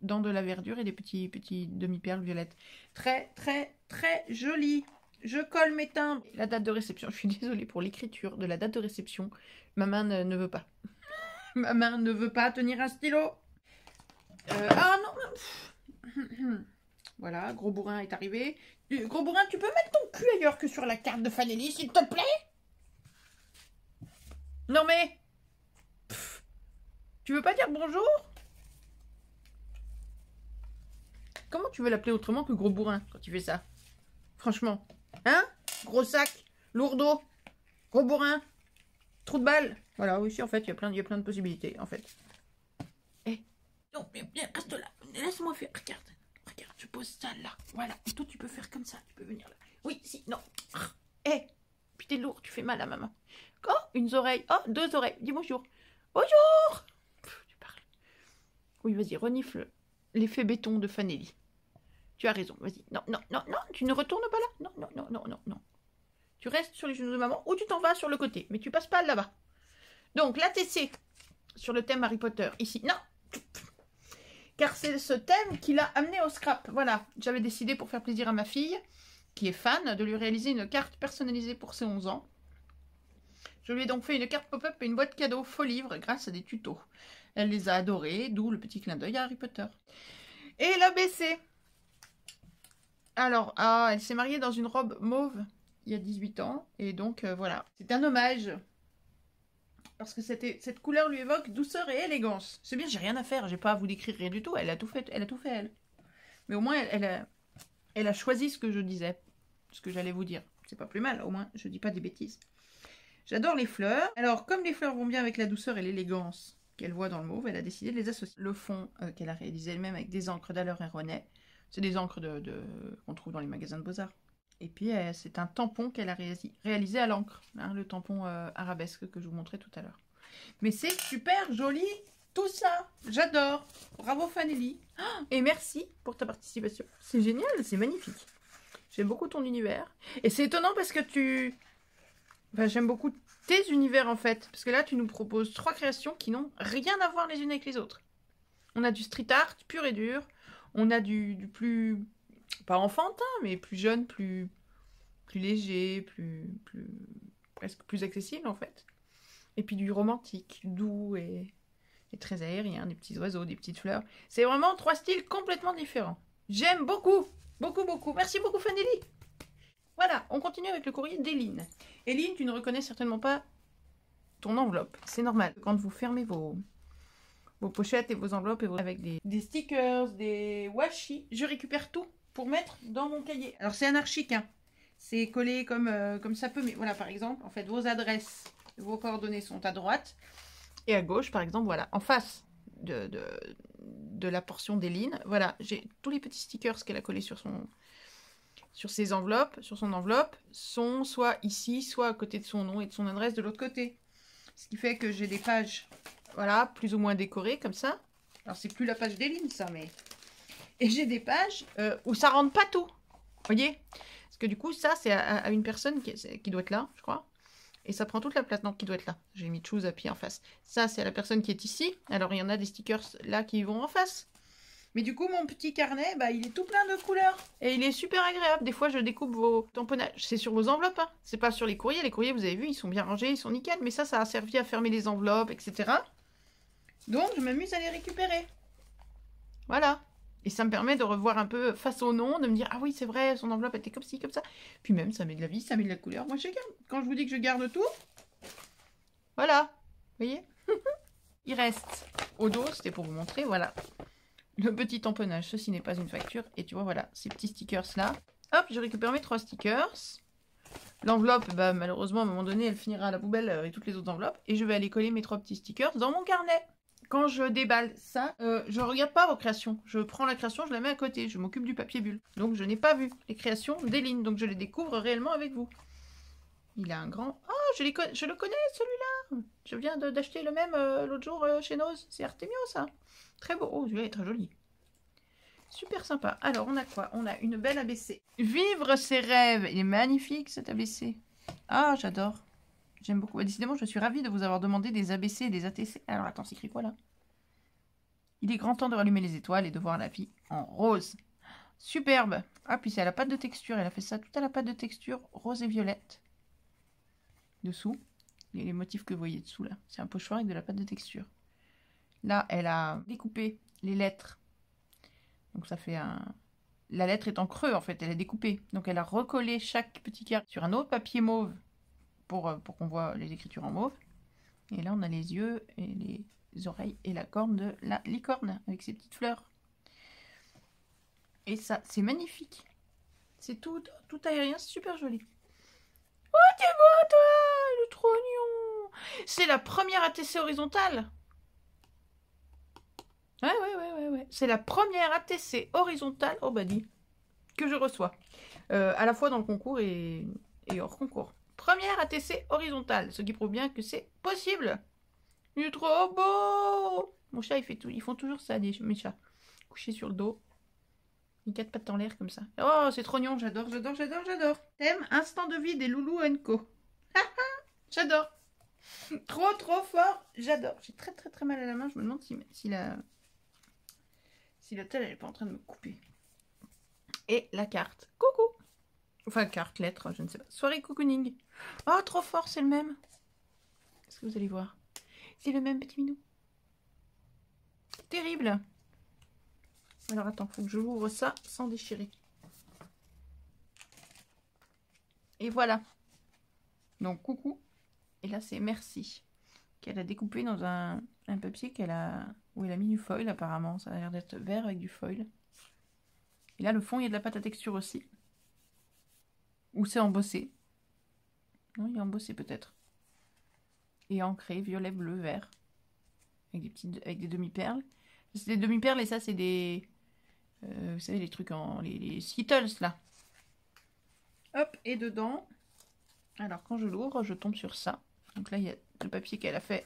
dans de la verdure et des petits demi-perles violettes. Très, très, très joli. Je colle mes timbres. La date de réception. Je suis désolée pour l'écriture de la date de réception. Ma main ne veut pas. Ma main ne veut pas tenir un stylo. Ah non. Voilà, Gros Bourrin est arrivé. Gros Bourrin, tu peux mettre ton cul ailleurs que sur la carte de Fanelli, s'il te plaît? Non mais... Tu veux pas dire bonjour? Comment tu veux l'appeler autrement que Gros Bourrin quand tu fais ça? Franchement. Hein? Gros sac, lourdeau, Gros Bourrin, trou de balle. Voilà, oui, si, en fait, il y a plein de possibilités, en fait. Eh, non, mais bien, reste là. Laisse-moi faire. Regarde, je pose ça là. Voilà. Et toi, tu peux faire comme ça. Tu peux venir là. Oui, si, non. Eh, puis t'es lourd, tu fais mal à maman. Oh, une oreille. Oh, 2 oreilles. Dis bonjour. Bonjour. Tu parles. Oui, vas-y, renifle l'effet béton de Fanelli. Tu as raison, vas-y. Non, non, non, non, tu ne retournes pas là. Non, non, non, non, non, non. Tu restes sur les genoux de maman ou tu t'en vas sur le côté, mais tu passes pas là-bas. Donc, l'ATC sur le thème Harry Potter, ici. Non. Car c'est ce thème qui l'a amené au scrap. Voilà, j'avais décidé pour faire plaisir à ma fille, qui est fan, de lui réaliser une carte personnalisée pour ses 11 ans. Je lui ai donc fait une carte pop-up et une boîte cadeau faux livre grâce à des tutos. Elle les a adorés, d'où le petit clin d'œil à Harry Potter. Et l'ABC. Alors, elle s'est mariée dans une robe mauve il y a 18 ans. Et donc, voilà. C'est un hommage. Parce que cette couleur lui évoque douceur et élégance. C'est bien, j'ai rien à faire. J'ai pas à vous décrire rien du tout. Elle a tout fait, elle. Mais au moins, elle Elle a choisi ce que je disais, ce que j'allais vous dire. C'est pas plus mal, au moins je dis pas des bêtises. J'adore les fleurs. Alors, comme les fleurs vont bien avec la douceur et l'élégance qu'elle voit dans le mauve, elle a décidé de les associer. Le fond qu'elle a réalisé elle-même avec des encres d'Aller et René. C'est des encres qu'on trouve dans les magasins de Beaux-Arts. Et puis, c'est un tampon qu'elle a réalisé à l'encre. Hein, le tampon arabesque que je vous montrais tout à l'heure. Mais c'est super joli, tout ça. J'adore. Bravo Fanelli. Et merci pour ta participation. C'est génial, c'est magnifique. J'aime beaucoup ton univers. Et c'est étonnant parce que Enfin, j'aime beaucoup tes univers en fait. Parce que là, tu nous proposes 3 créations qui n'ont rien à voir les unes avec les autres. On a du street art pur et dur. On a du plus... Pas enfantin, mais plus jeune, plus léger, presque plus accessible en fait. Et puis du romantique, doux et très aérien, des petits oiseaux, des petites fleurs. C'est vraiment 3 styles complètement différents. J'aime beaucoup, beaucoup, beaucoup. Merci beaucoup Fanelli. Voilà, on continue avec le courrier d'Éline. Éline, tu ne reconnais certainement pas ton enveloppe. C'est normal. Quand vous fermez vos pochettes et vos enveloppes avec des stickers, des washi, je récupère tout pour mettre dans mon cahier. Alors c'est anarchique, hein. C'est collé comme ça peut, mais voilà, par exemple, en fait, vos adresses, vos coordonnées sont à droite et à gauche, par exemple, voilà, en face de la portion d'Éline. Voilà, j'ai tous les petits stickers qu'elle a collés sur ses enveloppes, sur son enveloppe, sont soit ici, soit à côté de son nom et de son adresse de l'autre côté. Ce qui fait que j'ai des pages, voilà, plus ou moins décorées, comme ça. Alors, c'est plus la page d'Éline, ça, mais... Et j'ai des pages où ça rentre pas tout, voyez? Parce que du coup, ça, c'est à une personne qui doit être là, je crois. Et ça prend toute la place, non, qui doit être là. J'ai mis Choose à pied en face. Ça, c'est à la personne qui est ici. Alors, il y en a des stickers là qui vont en face. Mais du coup, mon petit carnet, bah, il est tout plein de couleurs. Et il est super agréable. Des fois, je découpe vos tamponnages. C'est sur vos enveloppes, hein. C'est pas sur les courriers. Les courriers, vous avez vu, ils sont bien rangés, ils sont nickel. Mais ça a servi à fermer les enveloppes, etc. Donc, je m'amuse à les récupérer. Voilà. Et ça me permet de revoir un peu face au nom, de me dire, ah oui, c'est vrai, son enveloppe était comme ci, comme ça. Puis même, ça met de la vie, ça met de la couleur. Moi, je garde. Quand je vous dis que je garde tout, voilà. Vous voyez? Il reste au dos, c'était pour vous montrer, voilà. Le petit tamponnage, ceci n'est pas une facture. Et tu vois, voilà, ces petits stickers là. Hop, je récupère mes 3 stickers. L'enveloppe, bah, malheureusement, à un moment donné, elle finira à la poubelle avec toutes les autres enveloppes. Et je vais aller coller mes 3 petits stickers dans mon carnet. Quand je déballe ça, je regarde pas vos créations. Je prends la création, je la mets à côté. Je m'occupe du papier bulle. Donc, je n'ai pas vu les créations d'Éline. Donc, je les découvre réellement avec vous. Il a un grand... Oh, je le connais, celui-là. Je viens d'acheter le même l'autre jour chez Noz. C'est Artemio, ça. Très beau. Oh, celui-là est très joli. Super sympa. Alors, on a quoi? On a une belle ABC. Vivre ses rêves. Il est magnifique, cet ABC. Ah, j'adore. J'aime beaucoup. Décidément, je suis ravie de vous avoir demandé des ABC et des ATC. Alors, attends, c'est écrit quoi, là? Il est grand temps de rallumer les étoiles et de voir la vie en rose. Superbe. Ah, puis c'est à la pâte de texture. Elle a fait ça tout à la pâte de texture, rose et violette. Dessous. Les motifs que vous voyez dessous, là. C'est un pochoir avec de la pâte de texture. Là, elle a découpé les lettres. Donc, ça fait un... La lettre est en creux, en fait. Elle est découpée. Donc, elle a recollé chaque petit carré sur un autre papier mauve pour qu'on voit les écritures en mauve. Et là, on a les yeux et les oreilles et la corne de la licorne avec ses petites fleurs. Et ça, c'est magnifique. C'est tout aérien, c'est super joli. Oh, t'es beau, toi! Il est trop mignon! C'est la première ATC horizontale. Ouais. C'est la première ATC horizontale, oh bah dis, que je reçois. À la fois dans le concours et hors concours. Première ATC horizontale, ce qui prouve bien que c'est possible. Il est trop beau! Mon chat, ils font toujours ça, mes chats. Couchés sur le dos. Ils 4 pattes en l'air comme ça. Oh, c'est trop mignon, j'adore. Thème instant de vie des Loulou Co. J'adore. Trop fort, j'adore. J'ai très mal à la main, je me demande si la telle, elle n'est pas en train de me couper. Et la carte. Coucou. Enfin, carte, lettre, je ne sais pas. Soirée cocooning. Oh, trop fort, c'est le même. Est-ce que vous allez voir? C'est le même petit minou. Terrible. Alors, attends, faut que je ouvre ça sans déchirer. Et voilà. Donc, coucou. Et là, c'est merci. Qu'elle a découpé dans un papier où elle a mis du foil, apparemment. Ça a l'air d'être vert avec du foil. Et là, le fond, il y a de la pâte à texture aussi. Ou c'est embossé. Non, il est embossé peut-être. Et ancré, violet, bleu, vert. Avec des demi-perles. C'est des demi-perles et ça, c'est des... vous savez, les trucs en... Les Skittles, là. Hop, et dedans... Alors, quand je l'ouvre, je tombe sur ça. Donc là, il y a le papier qu'elle a fait.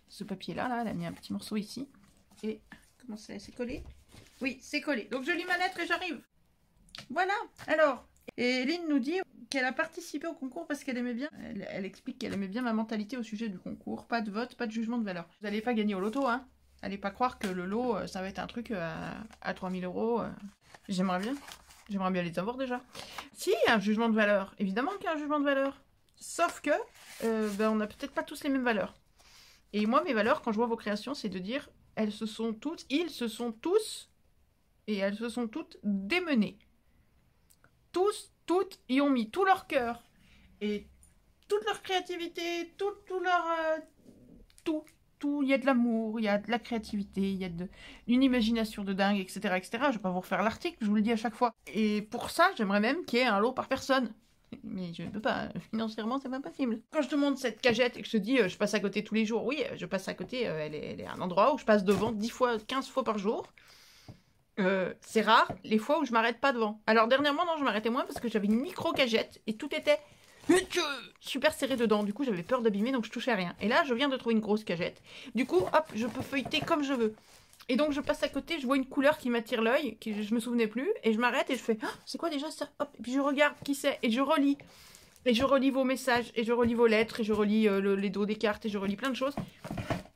Ce papier-là, là, elle a mis un petit morceau ici. Et... Comment c'est collé? Oui, c'est collé. Donc, je lis ma lettre et j'arrive. Voilà. Alors, et Lynn nous dit qu'elle a participé au concours parce qu'elle aimait bien. Elle explique qu'elle aimait bien ma mentalité au sujet du concours. Pas de vote, pas de jugement de valeur. Vous n'allez pas gagner au loto, hein. Allez pas croire que le lot, ça va être un truc à 3000 €. J'aimerais bien. J'aimerais bien les avoir déjà. Si, il y a un jugement de valeur. Évidemment qu'il y a un jugement de valeur. Sauf que, on n'a peut-être pas tous les mêmes valeurs. Et moi, mes valeurs, quand je vois vos créations, c'est de dire, elles se sont toutes, ils se sont tous, et elles se sont toutes démenées. Tous, toutes, y ont mis tout leur cœur. Et toute leur créativité, tout leur... tout. Il y a de l'amour, il y a de la créativité, il y a une imagination de dingue, etc., etc. Je ne vais pas vous refaire l'article, je vous le dis à chaque fois. Et pour ça, j'aimerais même qu'il y ait un lot par personne. Mais je ne peux pas, financièrement, c'est pas possible. Quand je te montre cette cagette et que je te dis, je passe à côté tous les jours, oui, je passe à côté, elle est à un endroit où je passe devant 10 fois, 15 fois par jour. C'est rare, les fois où je m'arrête pas devant. Alors dernièrement, non, je m'arrêtais moins parce que j'avais une micro-cagette et tout était... super serré dedans, du coup j'avais peur d'abîmer donc je touchais à rien. Et là je viens de trouver une grosse cagette, du coup hop je peux feuilleter comme je veux. Et donc je passe à côté, je vois une couleur qui m'attire l'œil, que je me souvenais plus, et je m'arrête et je fais oh, c'est quoi déjà ça, hop, et puis je regarde qui c'est et je relis. Et je relis vos messages, et je relis vos lettres, et je relis les dos des cartes, et je relis plein de choses.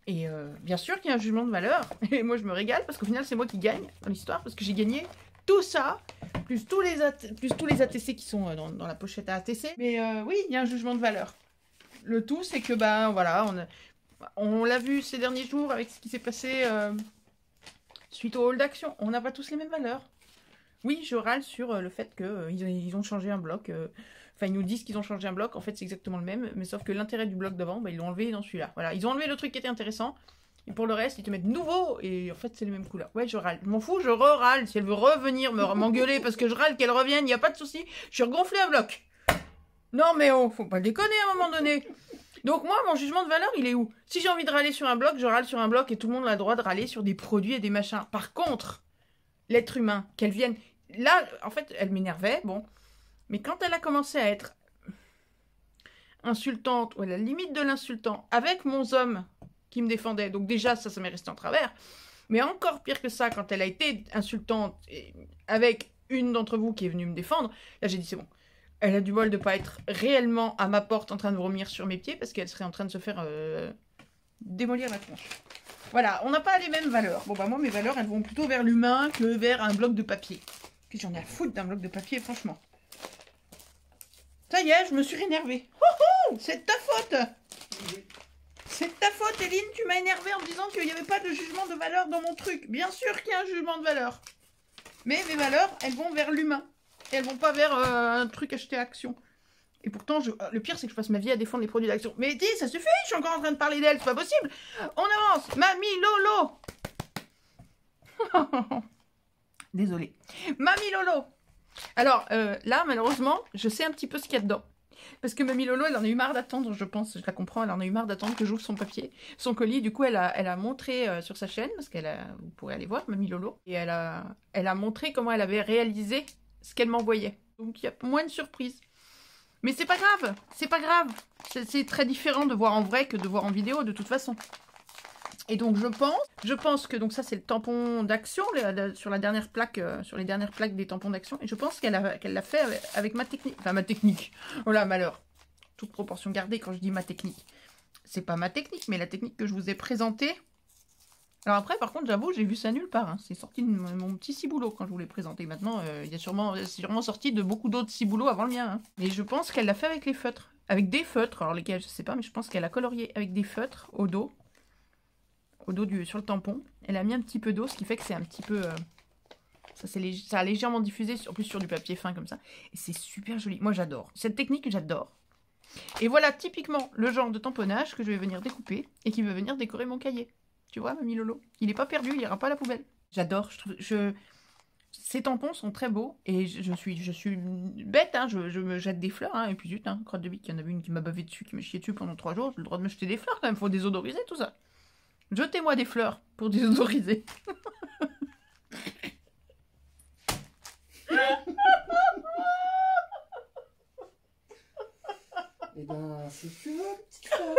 Et bien sûr qu'il y a un jugement de valeur, et moi je me régale parce qu'au final c'est moi qui gagne dans l'histoire, parce que j'ai gagné tout ça, plus tous les ATC qui sont dans la pochette à ATC. Mais oui, il y a un jugement de valeur. Le tout, c'est que, ben voilà, on l'a vu ces derniers jours avec ce qui s'est passé suite au hall d'action. On n'a pas tous les mêmes valeurs. Oui, je râle sur le fait qu'ils ont changé un bloc. Enfin, ils nous disent qu'ils ont changé un bloc. En fait, c'est exactement le même. Mais sauf que l'intérêt du bloc d'avant, ils l'ont enlevé dans celui-là. Voilà, ils ont enlevé le truc qui était intéressant. Et pour le reste, ils te mettent nouveau. Et en fait, c'est les mêmes couleurs. Ouais, je râle. Je m'en fous, je re-râle. Si elle veut revenir m'engueuler parce que je râle, qu'elle revienne, il n'y a pas de souci. Je suis regonflée à bloc. Non, mais oh, faut pas déconner à un moment donné. Donc moi, mon jugement de valeur, il est où? Si j'ai envie de râler sur un bloc, je râle sur un bloc et tout le monde a le droit de râler sur des produits et des machins. Par contre, l'être humain, qu'elle vienne... Là, en fait, elle m'énervait, bon. Mais quand elle a commencé à être insultante, ou à la limite de l'insultant, avec mon homme qui me défendait, donc déjà, ça m'est resté en travers. Mais encore pire que ça, quand elle a été insultante avec une d'entre vous qui est venue me défendre, là j'ai dit c'est bon. Elle a du bol de pas être réellement à ma porte en train de vomir sur mes pieds parce qu'elle serait en train de se faire démolir la tronche. Voilà, on n'a pas les mêmes valeurs. Bon bah moi mes valeurs elles vont plutôt vers l'humain que vers un bloc de papier. Puis j'en ai à foutre d'un bloc de papier franchement. Ça y est, je me suis énervée. Oh, c'est de ta faute. C'est de ta faute, Eline, tu m'as énervée en me disant qu'il n'y avait pas de jugement de valeur dans mon truc. Bien sûr qu'il y a un jugement de valeur. Mais mes valeurs, elles vont vers l'humain. Et elles vont pas vers un truc acheté à Action. Et pourtant, le pire, c'est que je passe ma vie à défendre les produits d'Action. Mais dis, ça suffit, je suis encore en train de parler d'elle, c'est pas possible. On avance. Mamie Lolo. Désolée. Mamie Lolo. Alors, là, malheureusement, je sais un petit peu ce qu'il y a dedans. Parce que Mamie Lolo, elle en a eu marre d'attendre, je pense, je la comprends, elle en a eu marre d'attendre que j'ouvre son papier, son colis. Du coup, elle a montré sur sa chaîne, parce vous pourrez aller voir, Mamie Lolo, et elle a montré comment elle avait réalisé ce qu'elle m'envoyait. Donc, il y a moins de surprises. Mais c'est pas grave, c'est pas grave. C'est très différent de voir en vrai que de voir en vidéo, de toute façon. Et donc, je pense que, donc ça, c'est le tampon d'Action, sur la dernière plaque, sur les dernières plaques des tampons d'Action. Et je pense qu'elle l'a fait avec ma technique. Enfin, ma technique. Oh là, malheur. Toute proportion gardée quand je dis ma technique. C'est pas ma technique, mais la technique que je vous ai présentée. Alors après, par contre, j'avoue, j'ai vu ça nulle part. Hein. C'est sorti de mon petit ciboulot quand je vous l'ai présenté. Maintenant, il y a sûrement sorti de beaucoup d'autres ciboulots avant le mien. Hein. Et je pense qu'elle l'a fait avec les feutres. Avec des feutres. Alors lesquels, je sais pas, mais je pense qu'elle a colorié avec des feutres au dos. Sur le tampon. Elle a mis un petit peu d'eau, ce qui fait que c'est un petit peu... ça a légèrement diffusé, en plus sur du papier fin comme ça. Et c'est super joli. Moi, j'adore. Cette technique, j'adore. Et voilà typiquement le genre de tamponnage que je vais venir découper et qui va venir décorer mon cahier. Tu vois, Mamie Lolo? Il n'est pas perdu, il n'ira pas à la poubelle. J'adore. Ces tampons sont très beaux et je suis bête, hein, je me jette des fleurs, hein, et puis zut, hein, crotte de bique, il y en avait une qui m'a bavé dessus, qui m'a chié dessus pendant 3 jours, j'ai le droit de me jeter des fleurs quand même, faut désodoriser tout ça. Jetez-moi des fleurs pour désodoriser. Eh ben, c'est une petite fleur.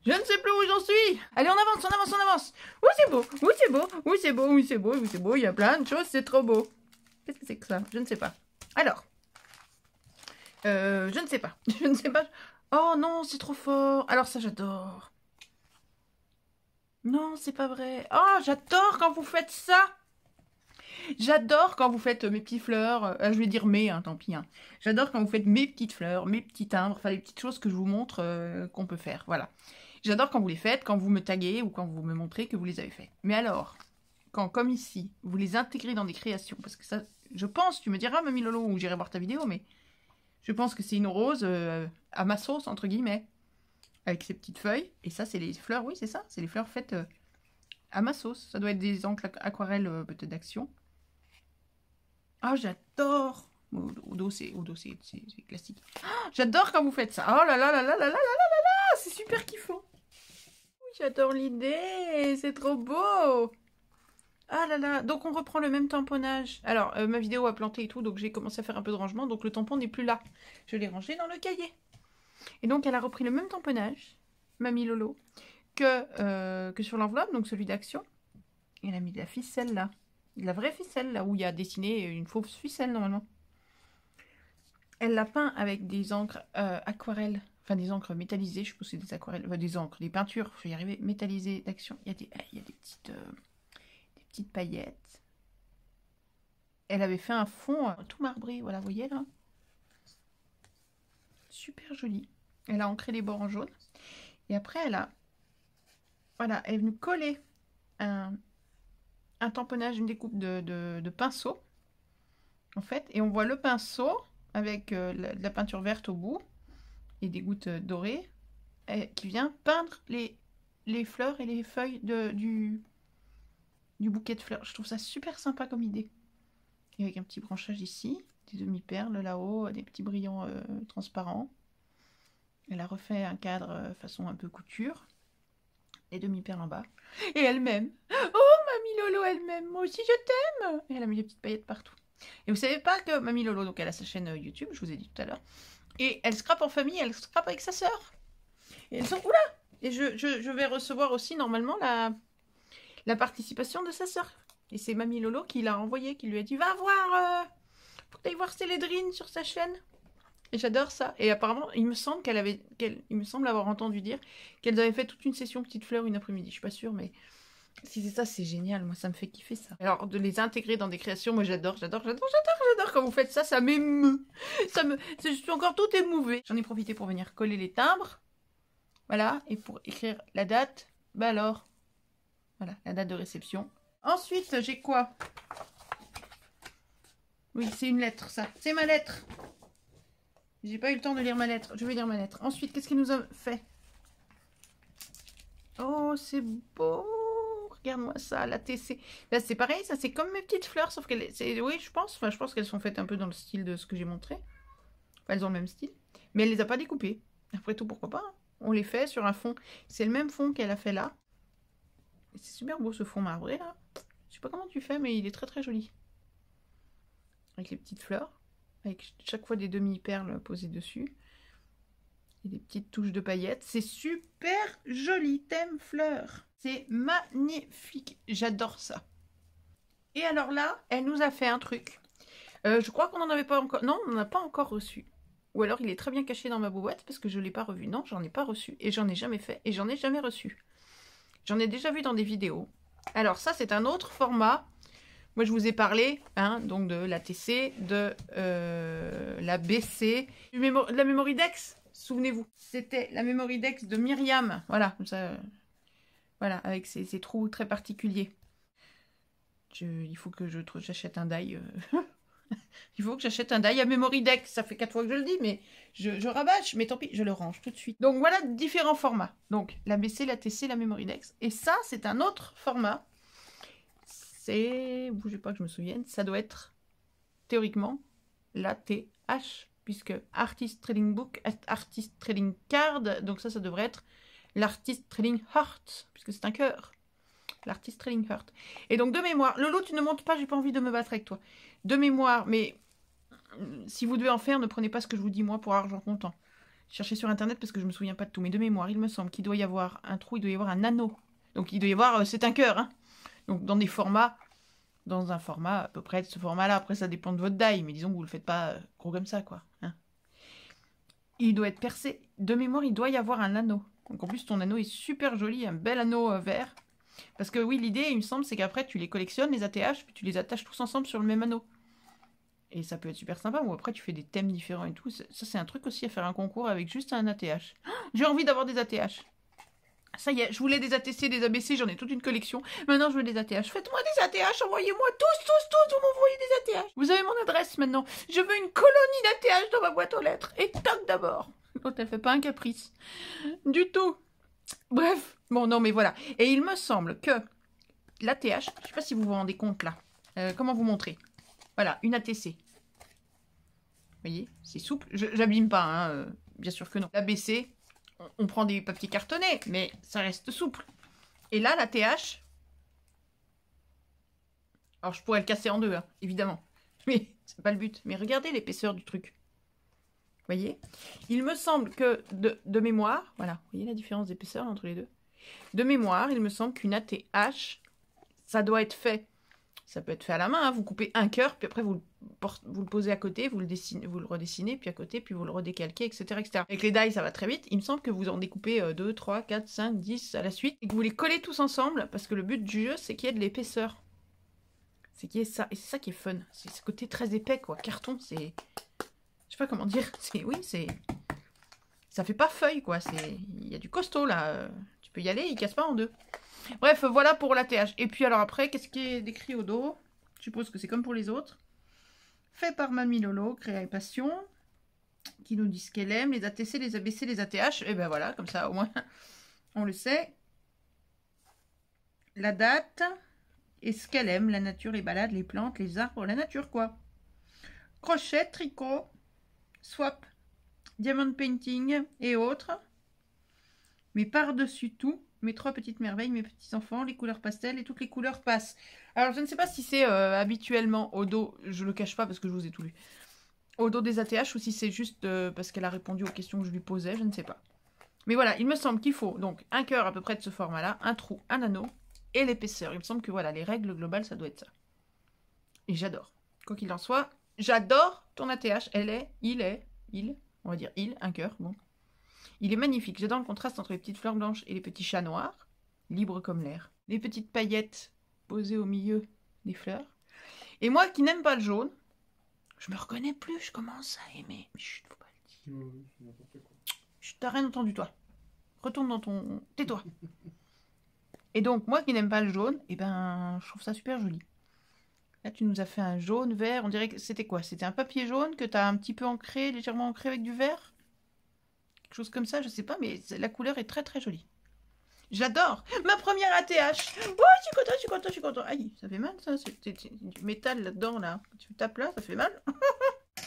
Je ne sais plus où j'en suis. Allez, on avance, on avance, on avance. Oui, c'est beau, oui, c'est beau, oui, c'est beau, oui, c'est beau, oui, c'est beau. Il y a plein de choses, c'est trop beau. Qu'est-ce que c'est que ça? Je ne sais pas. Alors, je ne sais pas. Je ne sais pas. Oh non, c'est trop fort. Alors ça, j'adore. Non, c'est pas vrai. Oh, j'adore quand vous faites ça. J'adore quand vous faites mes petites fleurs. Je vais dire mes, hein, tant pis. Hein. J'adore quand vous faites mes petites fleurs, mes petits timbres, enfin les petites choses que je vous montre qu'on peut faire. Voilà. J'adore quand vous les faites, quand vous me taguez ou quand vous me montrez que vous les avez fait. Mais alors, quand, comme ici, vous les intégrez dans des créations, parce que ça, je pense, tu me diras, Mamie Lolo, ou j'irai voir ta vidéo, mais je pense que c'est une rose à ma sauce, entre guillemets, avec ses petites feuilles. Et ça, c'est les fleurs, oui, c'est ça, c'est les fleurs faites à ma sauce. Ça doit être des encres aquarelles peut-être d'action. Ah, j'adore. Au dos, c'est classique. Oh, j'adore quand vous faites ça. Oh là là là là là là là là là, c'est super kiffant. Oui, j'adore l'idée, c'est trop beau. Ah là là, donc on reprend le même tamponnage. Alors, ma vidéo a planté et tout, donc j'ai commencé à faire un peu de rangement, donc le tampon n'est plus là. Je l'ai rangé dans le cahier. Et donc, elle a repris le même tamponnage, Mamie Lolo, que sur l'enveloppe, donc celui d'Action. Et elle a mis de la ficelle là. De la vraie ficelle, là où il y a dessiné une fausse ficelle normalement. Elle l'a peint avec des encres aquarelles, enfin des encres métallisées, je suppose que c'est des aquarelles, enfin des encres, des peintures, je vais y arriver, métallisées d'Action. Il y a des petites paillettes. Elle avait fait un fond tout marbré, voilà, vous voyez là. Super joli. Elle a ancré les bords en jaune. Et après, elle est venue coller un tamponnage, une découpe de pinceau, en fait. Et on voit le pinceau avec de la peinture verte au bout et des gouttes dorées qui vient peindre les fleurs et les feuilles du bouquet de fleurs. Je trouve ça super sympa comme idée. Et avec un petit branchage ici, des demi-perles là-haut, des petits brillants transparents. Elle a refait un cadre façon un peu couture. Les demi-perles en bas. Et elle-même. Oh, Mamie Lolo, elle-même. Moi aussi, je t'aime. Et elle a mis des petites paillettes partout. Et vous savez pas que Mamie Lolo, donc elle a sa chaîne YouTube, je vous ai dit tout à l'heure. Et elle scrape en famille, elle scrape avec sa sœur. Et elles sont... Oula! Et je vais recevoir aussi, normalement, la participation de sa sœur. Et c'est Mamie Lolo qui l'a envoyé, qui lui a dit, va voir... faut que tu ailles voir Célédrine sur sa chaîne. Et j'adore ça. Et apparemment, il me semble il me semble avoir entendu dire qu'elles avaient fait toute une session petites fleurs une après-midi. Je suis pas sûre, mais si c'est ça, c'est génial. Moi, ça me fait kiffer ça. Alors, de les intégrer dans des créations, moi, j'adore quand vous faites ça. Ça m'émeut. Je suis encore tout émouvée. J'en ai profité pour venir coller les timbres. Voilà. Et pour écrire la date. Bah alors. Voilà, la date de réception. Ensuite, j'ai quoi? Oui, c'est une lettre, ça. C'est ma lettre. J'ai pas eu le temps de lire ma lettre. Je vais lire ma lettre. Ensuite, qu'est-ce qu'il nous a fait? Oh, c'est beau. Regarde-moi ça, la TC. Là, c'est pareil, ça, c'est comme mes petites fleurs, sauf qu'elles... Oui, je pense. Enfin, je pense qu'elles sont faites un peu dans le style de ce que j'ai montré. Enfin, elles ont le même style. Mais elle les a pas découpées. Après tout, pourquoi pas, hein. On les fait sur un fond. C'est le même fond qu'elle a fait là. C'est super beau, ce fond marbré, là. Je sais pas comment tu fais, mais il est très, très joli. Avec les petites fleurs. Avec chaque fois des demi-perles posées dessus. Et des petites touches de paillettes. C'est super joli, thème fleurs. C'est magnifique. J'adore ça. Et alors là, elle nous a fait un truc. Je crois qu'on n'en avait pas encore... Non, on n'en a pas encore reçu. Ou alors il est très bien caché dans ma boîte parce que je ne l'ai pas revu. Non, j'en ai pas reçu. Et j'en ai jamais fait. Et j'en ai jamais reçu. J'en ai déjà vu dans des vidéos. Alors ça, c'est un autre format. Moi, je vous ai parlé, hein, donc de la TC, de la BC, de la Mémoridex, souvenez-vous. C'était la Mémoridex de Myriam, voilà, comme ça, voilà, avec ces trous très particuliers. Il faut que j'achète un die. Il faut que j'achète un die à Mémoridex. Ça fait 4 fois que je le dis, mais je rabâche, mais tant pis, je le range tout de suite. Donc voilà, différents formats. Donc la BC, la TC, la Mémoridex. Et ça, c'est un autre format. c'est... Bougez pas que je me souvienne. Ça doit être, théoriquement, la TH, puisque Artist Trading Book, Artist Trading Card, donc ça devrait être l'Artist Trading Heart, puisque c'est un cœur. L'Artist Trading Heart. Et donc, de mémoire, Lolo, tu ne montes pas, j'ai pas envie de me battre avec toi. De mémoire, mais si vous devez en faire, ne prenez pas ce que je vous dis, moi, pour argent comptant. Cherchez sur Internet parce que je me souviens pas de tout. Mais de mémoire, il me semble qu'il doit y avoir un trou, il doit y avoir un anneau. Donc, il doit y avoir, c'est un cœur, hein. Donc, dans un format à peu près de ce format-là. Après, ça dépend de votre die, mais disons que vous le faites pas gros comme ça, quoi. Hein. Il doit être percé. De mémoire, il doit y avoir un anneau. Donc, en plus, ton anneau est super joli, un bel anneau vert. Parce que oui, l'idée, il me semble, c'est qu'après, tu les collectionnes, les ATH, puis tu les attaches tous ensemble sur le même anneau. Et ça peut être super sympa, ou après, tu fais des thèmes différents et tout. Ça, c'est un truc aussi à faire un concours avec juste un ATH. Oh, j'ai envie d'avoir des ATH. Ça y est, je voulais des ATC, des ABC, j'en ai toute une collection. Maintenant, je veux des ATH. Faites-moi des ATH, envoyez-moi tous, vous m'envoyez des ATH. Vous avez mon adresse maintenant. Je veux une colonie d'ATH dans ma boîte aux lettres. Et toc d'abord. L'autre, elle fait pas un caprice. Du tout. Bref. Bon, non, mais voilà. Et il me semble que l'ATH, je sais pas si vous vous rendez compte là. Comment vous montrer? Voilà, une ATC. Vous voyez, c'est souple. J'abîme pas, hein. Bien sûr que non. L'ABC... On prend des papiers cartonnés, mais ça reste souple. Et là, la TH... Alors, je pourrais le casser en deux, hein, évidemment. Mais c'est pas le but. Mais regardez l'épaisseur du truc. Vous voyez? Il me semble que, de mémoire... Voilà, vous voyez la différence d'épaisseur entre les deux? De mémoire, il me semble qu'une ATH, ça doit être fait... Ça peut être fait à la main, hein. Vous coupez un cœur, puis après vous le posez à côté, vous le dessinez, vous le redessinez, puis à côté, puis vous le redécalquez, etc., etc. Avec les die, ça va très vite. Il me semble que vous en découpez 2, 3, 4, 5, 10 à la suite, et que vous les collez tous ensemble, parce que le but du jeu, c'est qu'il y ait de l'épaisseur. C'est qu'il y ait ça, et c'est ça qui est fun. C'est ce côté très épais, quoi. Carton, c'est... Je sais pas comment dire. Oui, c'est... Ça fait pas feuille, quoi. Il y a du costaud, là. Tu peux y aller, il casse pas en deux. Bref, voilà pour la TH. Et puis alors après, qu'est-ce qui est décrit au dos? Je suppose que c'est comme pour les autres. Fait par Mamie Lolo, créa et passion. Qui nous dit ce qu'elle aime, les ATC, les ABC, les ATH. Et ben voilà, comme ça au moins on le sait. La date. Et ce qu'elle aime, la nature, les balades, les plantes, les arbres, la nature quoi. Crochet, tricot, swap, diamond painting et autres. Mais par-dessus tout, mes 3 petites merveilles, mes petits enfants, les couleurs pastel et toutes les couleurs passent. Alors, je ne sais pas si c'est habituellement au dos, je le cache pas parce que je vous ai tout lu, au dos des ATH ou si c'est juste parce qu'elle a répondu aux questions que je lui posais, je ne sais pas. Mais voilà, il me semble qu'il faut donc un cœur à peu près de ce format-là, un trou, un anneau et l'épaisseur. Il me semble que voilà, les règles globales, ça doit être ça. Et j'adore. Quoi qu'il en soit, j'adore ton ATH. On va dire un cœur, bon. Il est magnifique. J'adore le contraste entre les petites fleurs blanches et les petits chats noirs, libres comme l'air. Les petites paillettes posées au milieu des fleurs. Et moi qui n'aime pas le jaune, je me reconnais plus, je commence à aimer. Mais chut, faut pas le dire. Chut, t'as rien entendu, toi. Retourne dans ton... Tais-toi. Et donc, moi qui n'aime pas le jaune, eh ben, je trouve ça super joli. Là, tu nous as fait un jaune, vert. On dirait que c'était quoi? C'était un papier jaune que t'as un petit peu ancré, légèrement ancré avec du vert? Quelque chose comme ça, je sais pas, mais la couleur est très très jolie. J'adore. Ma première ATH. Oh, je suis content. Aïe, ça fait mal ça. C'est du métal là-dedans, là. Tu tapes là, ça fait mal.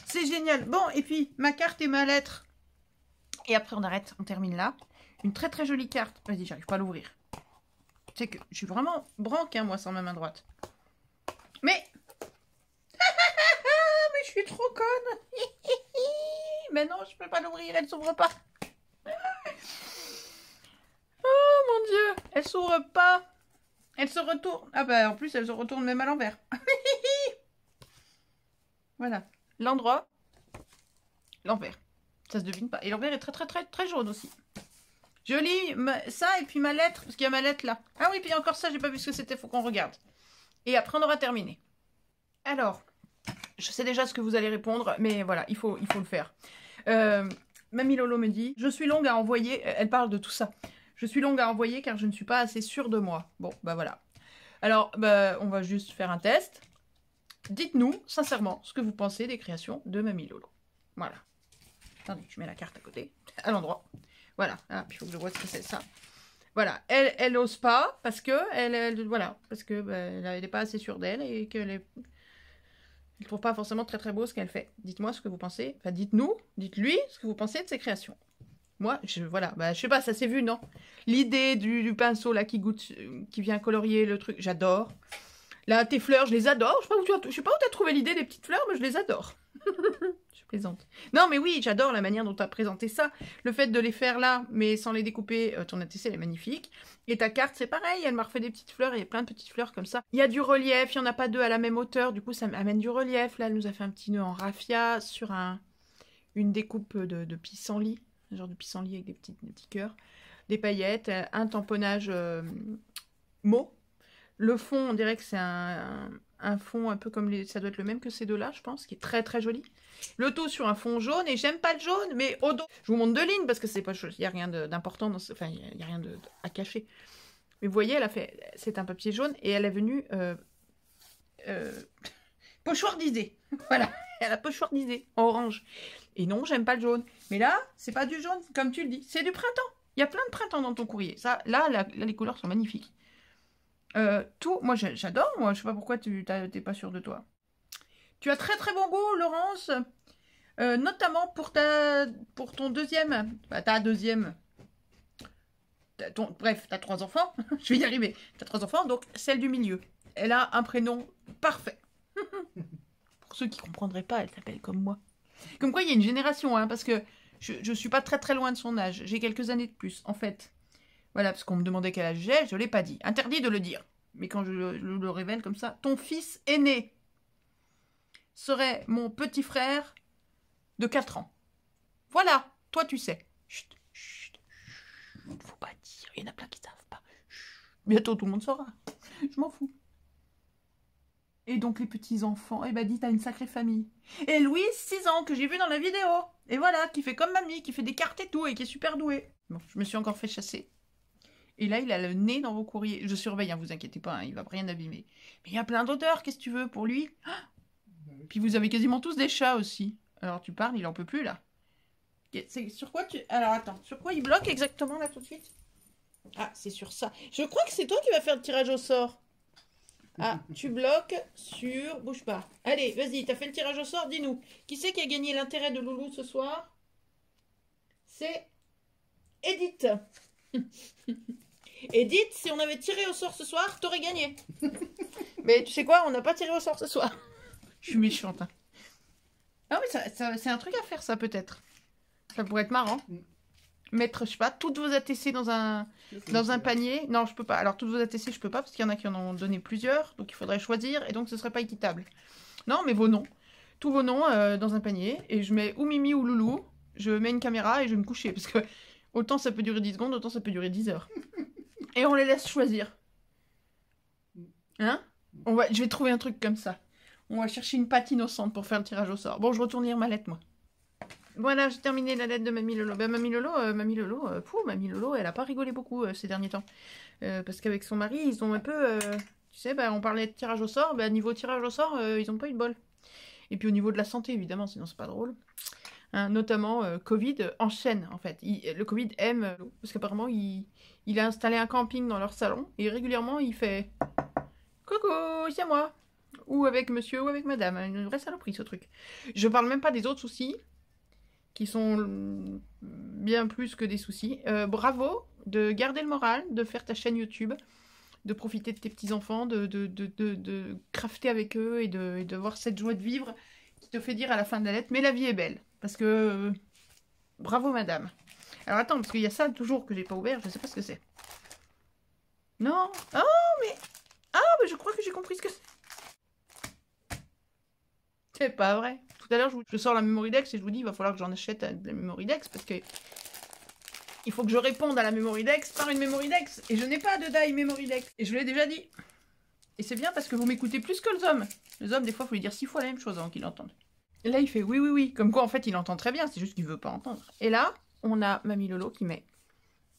C'est génial. Bon, et puis, ma carte et ma lettre. Et après, on arrête, on termine là. Une très très jolie carte. Vas-y, j'arrive pas à l'ouvrir. C'est que je suis vraiment branque, hein, moi, sans ma main droite. Mais... mais je suis trop conne. Mais non, je peux pas l'ouvrir, elle s'ouvre pas. Oh mon Dieu, elle s'ouvre pas. Elle se retourne. Ah bah en plus elle se retourne même à l'envers. Voilà, l'endroit, l'envers. Ça se devine pas. Et l'envers est très très très très jaune aussi. Je lis ça et puis ma lettre, parce qu'il y a ma lettre là. Ah oui, puis encore ça, j'ai pas vu ce que c'était, faut qu'on regarde. Et après on aura terminé. Alors, je sais déjà ce que vous allez répondre, mais voilà, il faut le faire. Mamie Lolo me dit, je suis longue à envoyer, elle parle de tout ça. Je suis longue à envoyer car je ne suis pas assez sûre de moi. Bon, bah voilà. Alors, bah, on va juste faire un test. Dites-nous, sincèrement, ce que vous pensez des créations de Mamie Lolo. Voilà. Attendez, je mets la carte à côté, à l'endroit. Voilà, ah, puis il faut que je vois ce que c'est ça. Voilà, elle ose pas parce que voilà, parce que bah, elle est pas assez sûre d'elle et qu'elle elle trouve pas forcément très très beau ce qu'elle fait. Dites-moi ce que vous pensez. Enfin, dites-nous, dites-lui ce que vous pensez de ses créations. Moi, voilà, bah, je sais pas, ça s'est vu, non? L'idée du pinceau là qui goûte, qui vient colorier le truc, j'adore. Là, tes fleurs, je les adore. Je sais pas où t'as trouvé l'idée des petites fleurs, mais je les adore. Je plaisante. Non, mais oui, j'adore la manière dont tu as présenté ça. Le fait de les faire là, mais sans les découper, ton ATC, elle est magnifique. Et ta carte, c'est pareil, elle m'a refait des petites fleurs, et plein de petites fleurs comme ça. Il y a du relief, il n'y en a pas deux à la même hauteur, du coup, ça amène du relief. Là, elle nous a fait un petit nœud en raffia sur une découpe de pissenlit, un genre de pissenlit avec des petits cœurs, des paillettes, un tamponnage mot. Le fond, on dirait que c'est un fond un peu comme ça doit être le même que ces deux-là, je pense, qui est très très joli. Le tout sur un fond jaune, et j'aime pas le jaune, mais au dos. Je vous montre deux lignes parce que c'est pas, il n'y a rien d'important, enfin, il n'y a rien à cacher. Mais vous voyez, elle a fait, c'est un papier jaune, et elle est venue pochoardisée. Voilà, elle a pochoardisé en orange. Et non, j'aime pas le jaune. Mais là, c'est pas du jaune, comme tu le dis, c'est du printemps. Il y a plein de printemps dans ton courrier. Ça, là, les couleurs sont magnifiques. Moi j'adore, moi, je sais pas pourquoi t'es pas sûre de toi. Tu as très très bon goût, Laurence, notamment pour ton deuxième, bah, ta deuxième, bref, t'as 3 enfants, je vais y arriver, t'as 3 enfants, donc celle du milieu, elle a un prénom parfait. Pour ceux qui comprendraient pas, elle s'appelle comme moi. Comme quoi il y a une génération, hein, parce que je suis pas très très loin de son âge, j'ai quelques années de plus, en fait. Voilà, parce qu'on me demandait quel âge j'ai, je l'ai pas dit, interdit de le dire. Mais quand je le révèle comme ça, ton fils aîné serait mon petit frère de 4 ans. Voilà, toi tu sais. Chut, chut, chut, faut pas dire, il y en a plein qui savent pas. Chut, bientôt tout le monde saura. Je m'en fous. Et donc les petits-enfants, eh ben dis, t'as une sacrée famille. Et Louise, 6 ans, que j'ai vu dans la vidéo. Et voilà, qui fait comme mamie, qui fait des cartes et tout, et qui est super doué. Bon, je me suis encore fait chasser. Et là, il a le nez dans vos courriers. Je surveille, hein, vous inquiétez pas, hein, il va rien abîmer. Mais il y a plein d'auteurs, qu'est-ce que tu veux pour lui? Puis vous avez quasiment tous des chats aussi. Alors tu parles, il en peut plus là. C'est sur quoi tu... Alors attends, sur quoi il bloque exactement là tout de suite? Ah, c'est sur ça. Je crois que c'est toi qui vas faire le tirage au sort. Ah, tu bloques sur... Bouge pas. Allez, vas-y, t'as fait le tirage au sort, dis-nous. Qui c'est qui a gagné l'intérêt de Loulou ce soir? C'est Edith. Edith, si on avait tiré au sort ce soir, t'aurais gagné. Mais tu sais quoi, on n'a pas tiré au sort ce soir. Je suis méchante. Hein. Non mais c'est un truc à faire ça peut-être. Ça pourrait être marrant. Mettre, je sais pas, toutes vos ATC dans un panier. Non, je peux pas. Alors toutes vos ATC, je peux pas parce qu'il y en a qui en ont donné plusieurs. Donc il faudrait choisir et donc ce serait pas équitable. Non, mais vos noms. Tous vos noms dans un panier. Et je mets ou Mimi ou Loulou. Je mets une caméra et je vais me coucher. Parce que autant ça peut durer 10 secondes, autant ça peut durer 10 heures. Et on les laisse choisir. Hein? Je vais trouver un truc comme ça. On va chercher une patte innocente pour faire le tirage au sort. Bon, je retourne lire ma lettre, moi. Voilà, j'ai terminé la lettre de Mamie Lolo. Ben, Mamie Lolo, Mamie Lolo, elle a pas rigolé beaucoup ces derniers temps. Parce qu'avec son mari, ils ont un peu... tu sais, ben, on parlait de tirage au sort. Ben, niveau tirage au sort, ils ont pas eu de bol. Et puis au niveau de la santé, évidemment, sinon c'est pas drôle. Hein, notamment, Covid enchaîne, en fait. Le Covid aime... parce qu'apparemment, il a installé un camping dans leur salon. Et régulièrement, il fait... Coucou, c'est moi. Ou avec monsieur ou avec madame. Une vraie saloperie, ce truc. Je parle même pas des autres soucis, qui sont bien plus que des soucis. Bravo de garder le moral, de faire ta chaîne YouTube, de profiter de tes petits-enfants, de crafter avec eux et de voir cette joie de vivre qui te fait dire à la fin de la lettre, mais la vie est belle. Parce que... bravo, madame. Alors attends, parce qu'il y a ça toujours que j'ai pas ouvert, je sais pas ce que c'est. Non. Oh, mais... ah, mais je crois que j'ai compris ce que c'est. C'est pas vrai. Tout à l'heure, je sors la Mémoridex et je vous dis, il va falloir que j'en achète de la Mémoridex parce que il faut que je réponde à la Mémoridex par une Mémoridex. Et je n'ai pas de die Mémoridex. Et je l'ai déjà dit. Et c'est bien parce que vous m'écoutez plus que les hommes. Les hommes, des fois, il faut lui dire 6 fois la même chose avant qu'ils l'entendent. Et là, il fait oui, oui, oui. Comme quoi, en fait, il entend très bien. C'est juste qu'il veut pas entendre. Et là, on a Mamie Lolo qui met,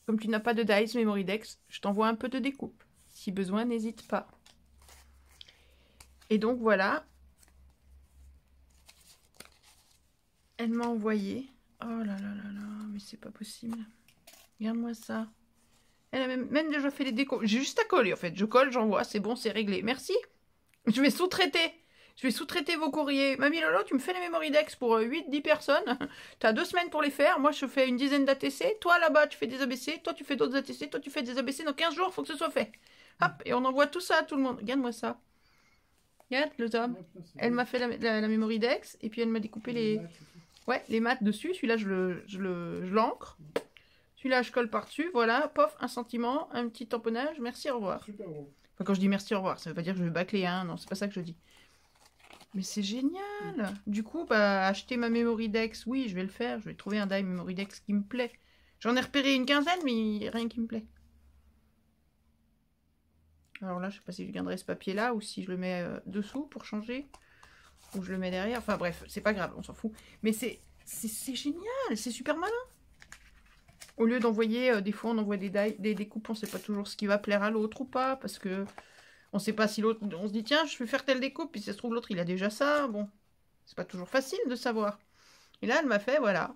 comme tu n'as pas de dice Mémoridex, je t'envoie un peu de découpe. Si besoin, n'hésite pas. Et donc, voilà. Elle m'a envoyé. Oh là là là là, mais c'est pas possible. Regarde-moi ça. Elle a même déjà fait les décos. J'ai juste à coller en fait. Je colle, j'envoie, c'est bon, c'est réglé. Merci. Je vais sous-traiter. Je vais sous-traiter vos courriers. Mamie Lolo, tu me fais les Mémoridex pour 8-10 personnes. T'as 2 semaines pour les faire. Moi, je fais une dizaine d'ATC. Toi, là-bas, tu fais des ABC. Toi, tu fais d'autres ATC. Toi, tu fais des ABC. Dans 15 jours, il faut que ce soit fait. Hop, et on envoie tout ça à tout le monde. Regarde-moi ça. Regarde, le homme. Elle m'a fait la Mémoridex. Et puis, elle m'a découpé les maths dessus. Celui-là, je l'encre. Celui-là, je colle par-dessus. Voilà, pof, un sentiment, un petit tamponnage. Merci, au revoir. Super beau. Enfin, quand je dis merci, au revoir, ça veut pas dire que je vais bâcler, hein. Non, c'est pas ça que je dis. Mais c'est génial. Du coup, bah, acheter ma Mémoridex, oui, je vais le faire. Je vais trouver un die Mémoridex qui me plaît. J'en ai repéré une quinzaine, mais rien qui me plaît. Alors là, je sais pas si je garderai ce papier-là ou si je le mets dessous pour changer. Ou je le mets derrière. Enfin bref, c'est pas grave, on s'en fout. Mais c'est génial, c'est super malin. Au lieu d'envoyer, des fois on envoie des découpes, on sait pas toujours ce qui va plaire à l'autre ou pas. Parce que on sait pas si l'autre... On se dit, tiens, je vais faire telle découpe. Puis si ça se trouve, l'autre, il a déjà ça. Bon, c'est pas toujours facile de savoir. Et là, elle m'a fait, voilà,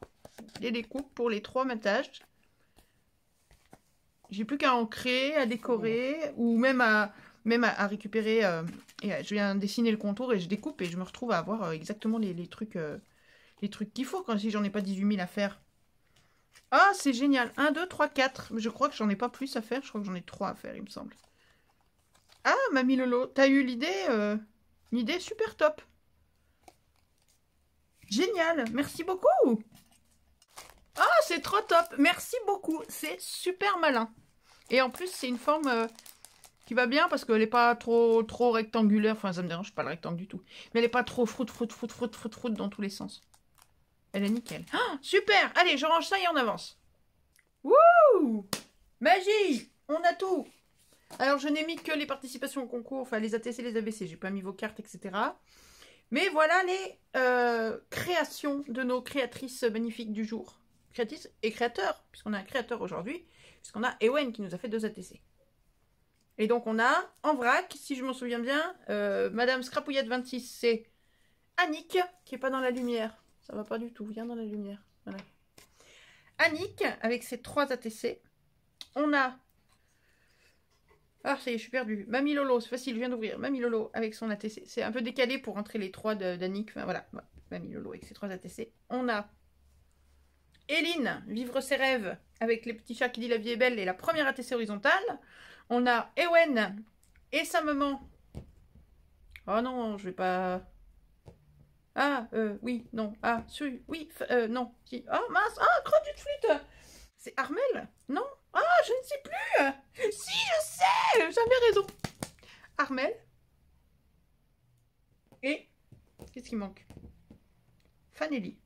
des découpes pour les 3 métages. J'ai plus qu'à ancrer, à décorer, ou même à récupérer. Et je viens dessiner le contour et je découpe et je me retrouve à avoir exactement les trucs qu'il faut quand si j'en ai pas 18 000 à faire. Ah, c'est génial. 1, 2, 3, 4. Je crois que j'en ai pas plus à faire. Je crois que j'en ai 3 à faire, il me semble. Ah, Mamie Lolo, t'as eu l'idée une idée super top. Génial. Merci beaucoup. Ah, c'est trop top. Merci beaucoup. C'est super malin. Et en plus, c'est une forme qui va bien parce qu'elle n'est pas trop rectangulaire. Enfin, ça me dérange pas le rectangle du tout. Mais elle n'est pas trop froute dans tous les sens. Elle est nickel. Ah, super. Allez, je range ça et on avance. Wouh! Magie! On a tout. Alors, je n'ai mis que les participations au concours, enfin les ATC, les ABC. J'ai pas mis vos cartes, etc. Mais voilà les créations de nos créatrices magnifiques du jour. Créatrices et créateurs, puisqu'on a un créateur aujourd'hui, puisqu'on a Ewen qui nous a fait 2 ATC. Et donc on a, en vrac, si je m'en souviens bien, Madame Scrapouillette 26, c'est Annick, qui n'est pas dans la lumière. Ça va pas du tout, viens dans la lumière. Voilà. Annick, avec ses 3 ATC. On a... Ah, ça y est, je suis perdue. Mamie Lolo, c'est facile, je viens d'ouvrir. Mamie Lolo avec son ATC. C'est un peu décalé pour entrer les 3 d'Annick. Enfin, voilà. Mamie Lolo avec ses 3 ATC. On a Eline, Vivre ses rêves, avec les petits chats qui dit la vie est belle et la première ATC horizontale. On a Ewen et sa maman. Oh non, je vais pas... Ah, oui, non. Ah, oui, non. Si. Oh mince, ah, crotte de flûte. C'est Armel? Non? Ah, je ne sais plus. Si, je sais, j'avais raison. Armel. Et, qu'est-ce qui manque? Fanelli.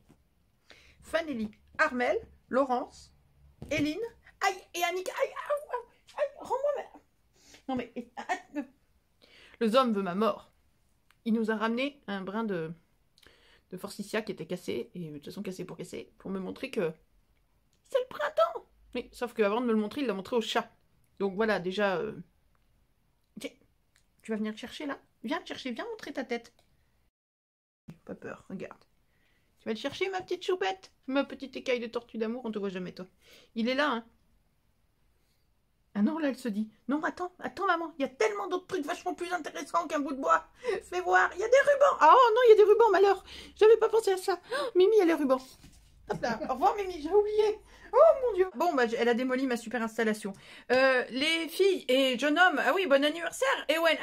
Fanelli. Armel, Laurence, Eline, aïe, et Annick, aïe, rends-moi ma... Non mais, le zombie veut ma mort. Il nous a ramené un brin de forsythia qui était cassé, et de toute façon cassé pour casser, pour me montrer que c'est le printemps. Oui, sauf qu'avant de me le montrer, il l'a montré au chat. Donc voilà, déjà... Tiens, tu vas venir le chercher là? Viens le chercher, viens montrer ta tête. Pas peur, regarde. Tu vas le chercher, ma petite choupette? Ma petite écaille de tortue d'amour, on te voit jamais, toi. Il est là, hein? Ah non, là, elle se dit, non, attends, maman, il y a tellement d'autres trucs vachement plus intéressants qu'un bout de bois. Fais voir, il y a des rubans. Ah oh non, il y a des rubans, malheur. J'avais pas pensé à ça. Oh, Mimi, elle a les rubans. Hop là, au revoir, Mimi, j'ai oublié. Oh mon Dieu. Bon, bah, elle a démoli ma super installation. Les filles et jeunes hommes, ah oui, bon anniversaire, Ewen.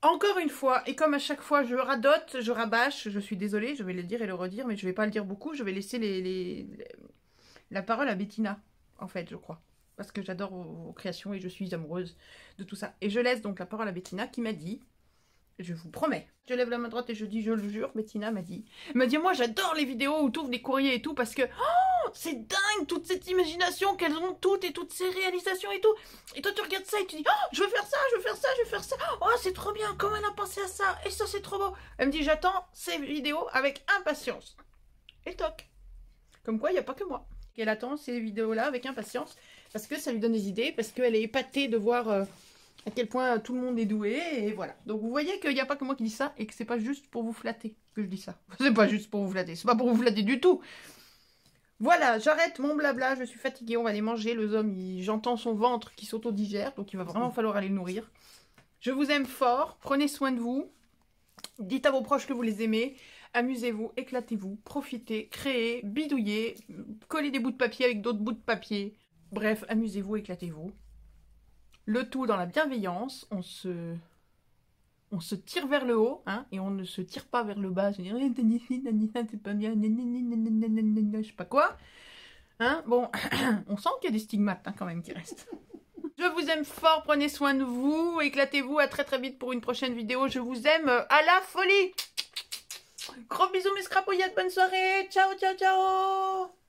Encore une fois, et comme à chaque fois, je radote, je rabâche, je suis désolée, je vais le dire et le redire, mais je vais pas le dire beaucoup, je vais laisser la parole à Bettina, en fait, je crois. Parce que j'adore vos créations et je suis amoureuse de tout ça. Et je laisse donc la parole à Bettina qui m'a dit, je vous promets, je lève la main droite et je dis, je le jure, Bettina m'a dit, moi j'adore les vidéos où tu ouvres des courriers et tout, parce que, oh, c'est dingue toute cette imagination qu'elles ont toutes et toutes ces réalisations et tout. Et toi tu regardes ça et tu dis, oh, je veux faire ça, je veux faire ça, je veux faire ça. Oh, c'est trop bien, comment elle a pensé à ça? Et ça c'est trop beau. Elle me dit, j'attends ces vidéos avec impatience. Et toc. Comme quoi, il n'y a pas que moi. Elle attend ces vidéos-là avec impatience. Parce que ça lui donne des idées, parce qu'elle est épatée de voir à quel point tout le monde est doué, et voilà. Donc vous voyez qu'il n'y a pas que moi qui dis ça, et que c'est pas juste pour vous flatter que je dis ça. C'est pas juste pour vous flatter, c'est pas pour vous flatter du tout. Voilà, j'arrête mon blabla, je suis fatiguée, on va aller manger. Le homme, j'entends son ventre qui s'autodigère, donc il va vraiment falloir aller le nourrir. Je vous aime fort, prenez soin de vous. Dites à vos proches que vous les aimez. Amusez-vous, éclatez-vous, profitez, créez, bidouillez, collez des bouts de papier avec d'autres bouts de papier. Bref, amusez-vous, éclatez-vous. Le tout dans la bienveillance, on se tire vers le haut, hein, et on ne se tire pas vers le bas. Je dis, c'est pas bien, je sais pas quoi. Hein, bon, on sent qu'il y a des stigmates hein, quand même qui restent. Je vous aime fort, prenez soin de vous, éclatez-vous, à très très vite pour une prochaine vidéo. Je vous aime à la folie. Gros bisous mes scrapouillettes, bonne soirée, ciao ciao ciao.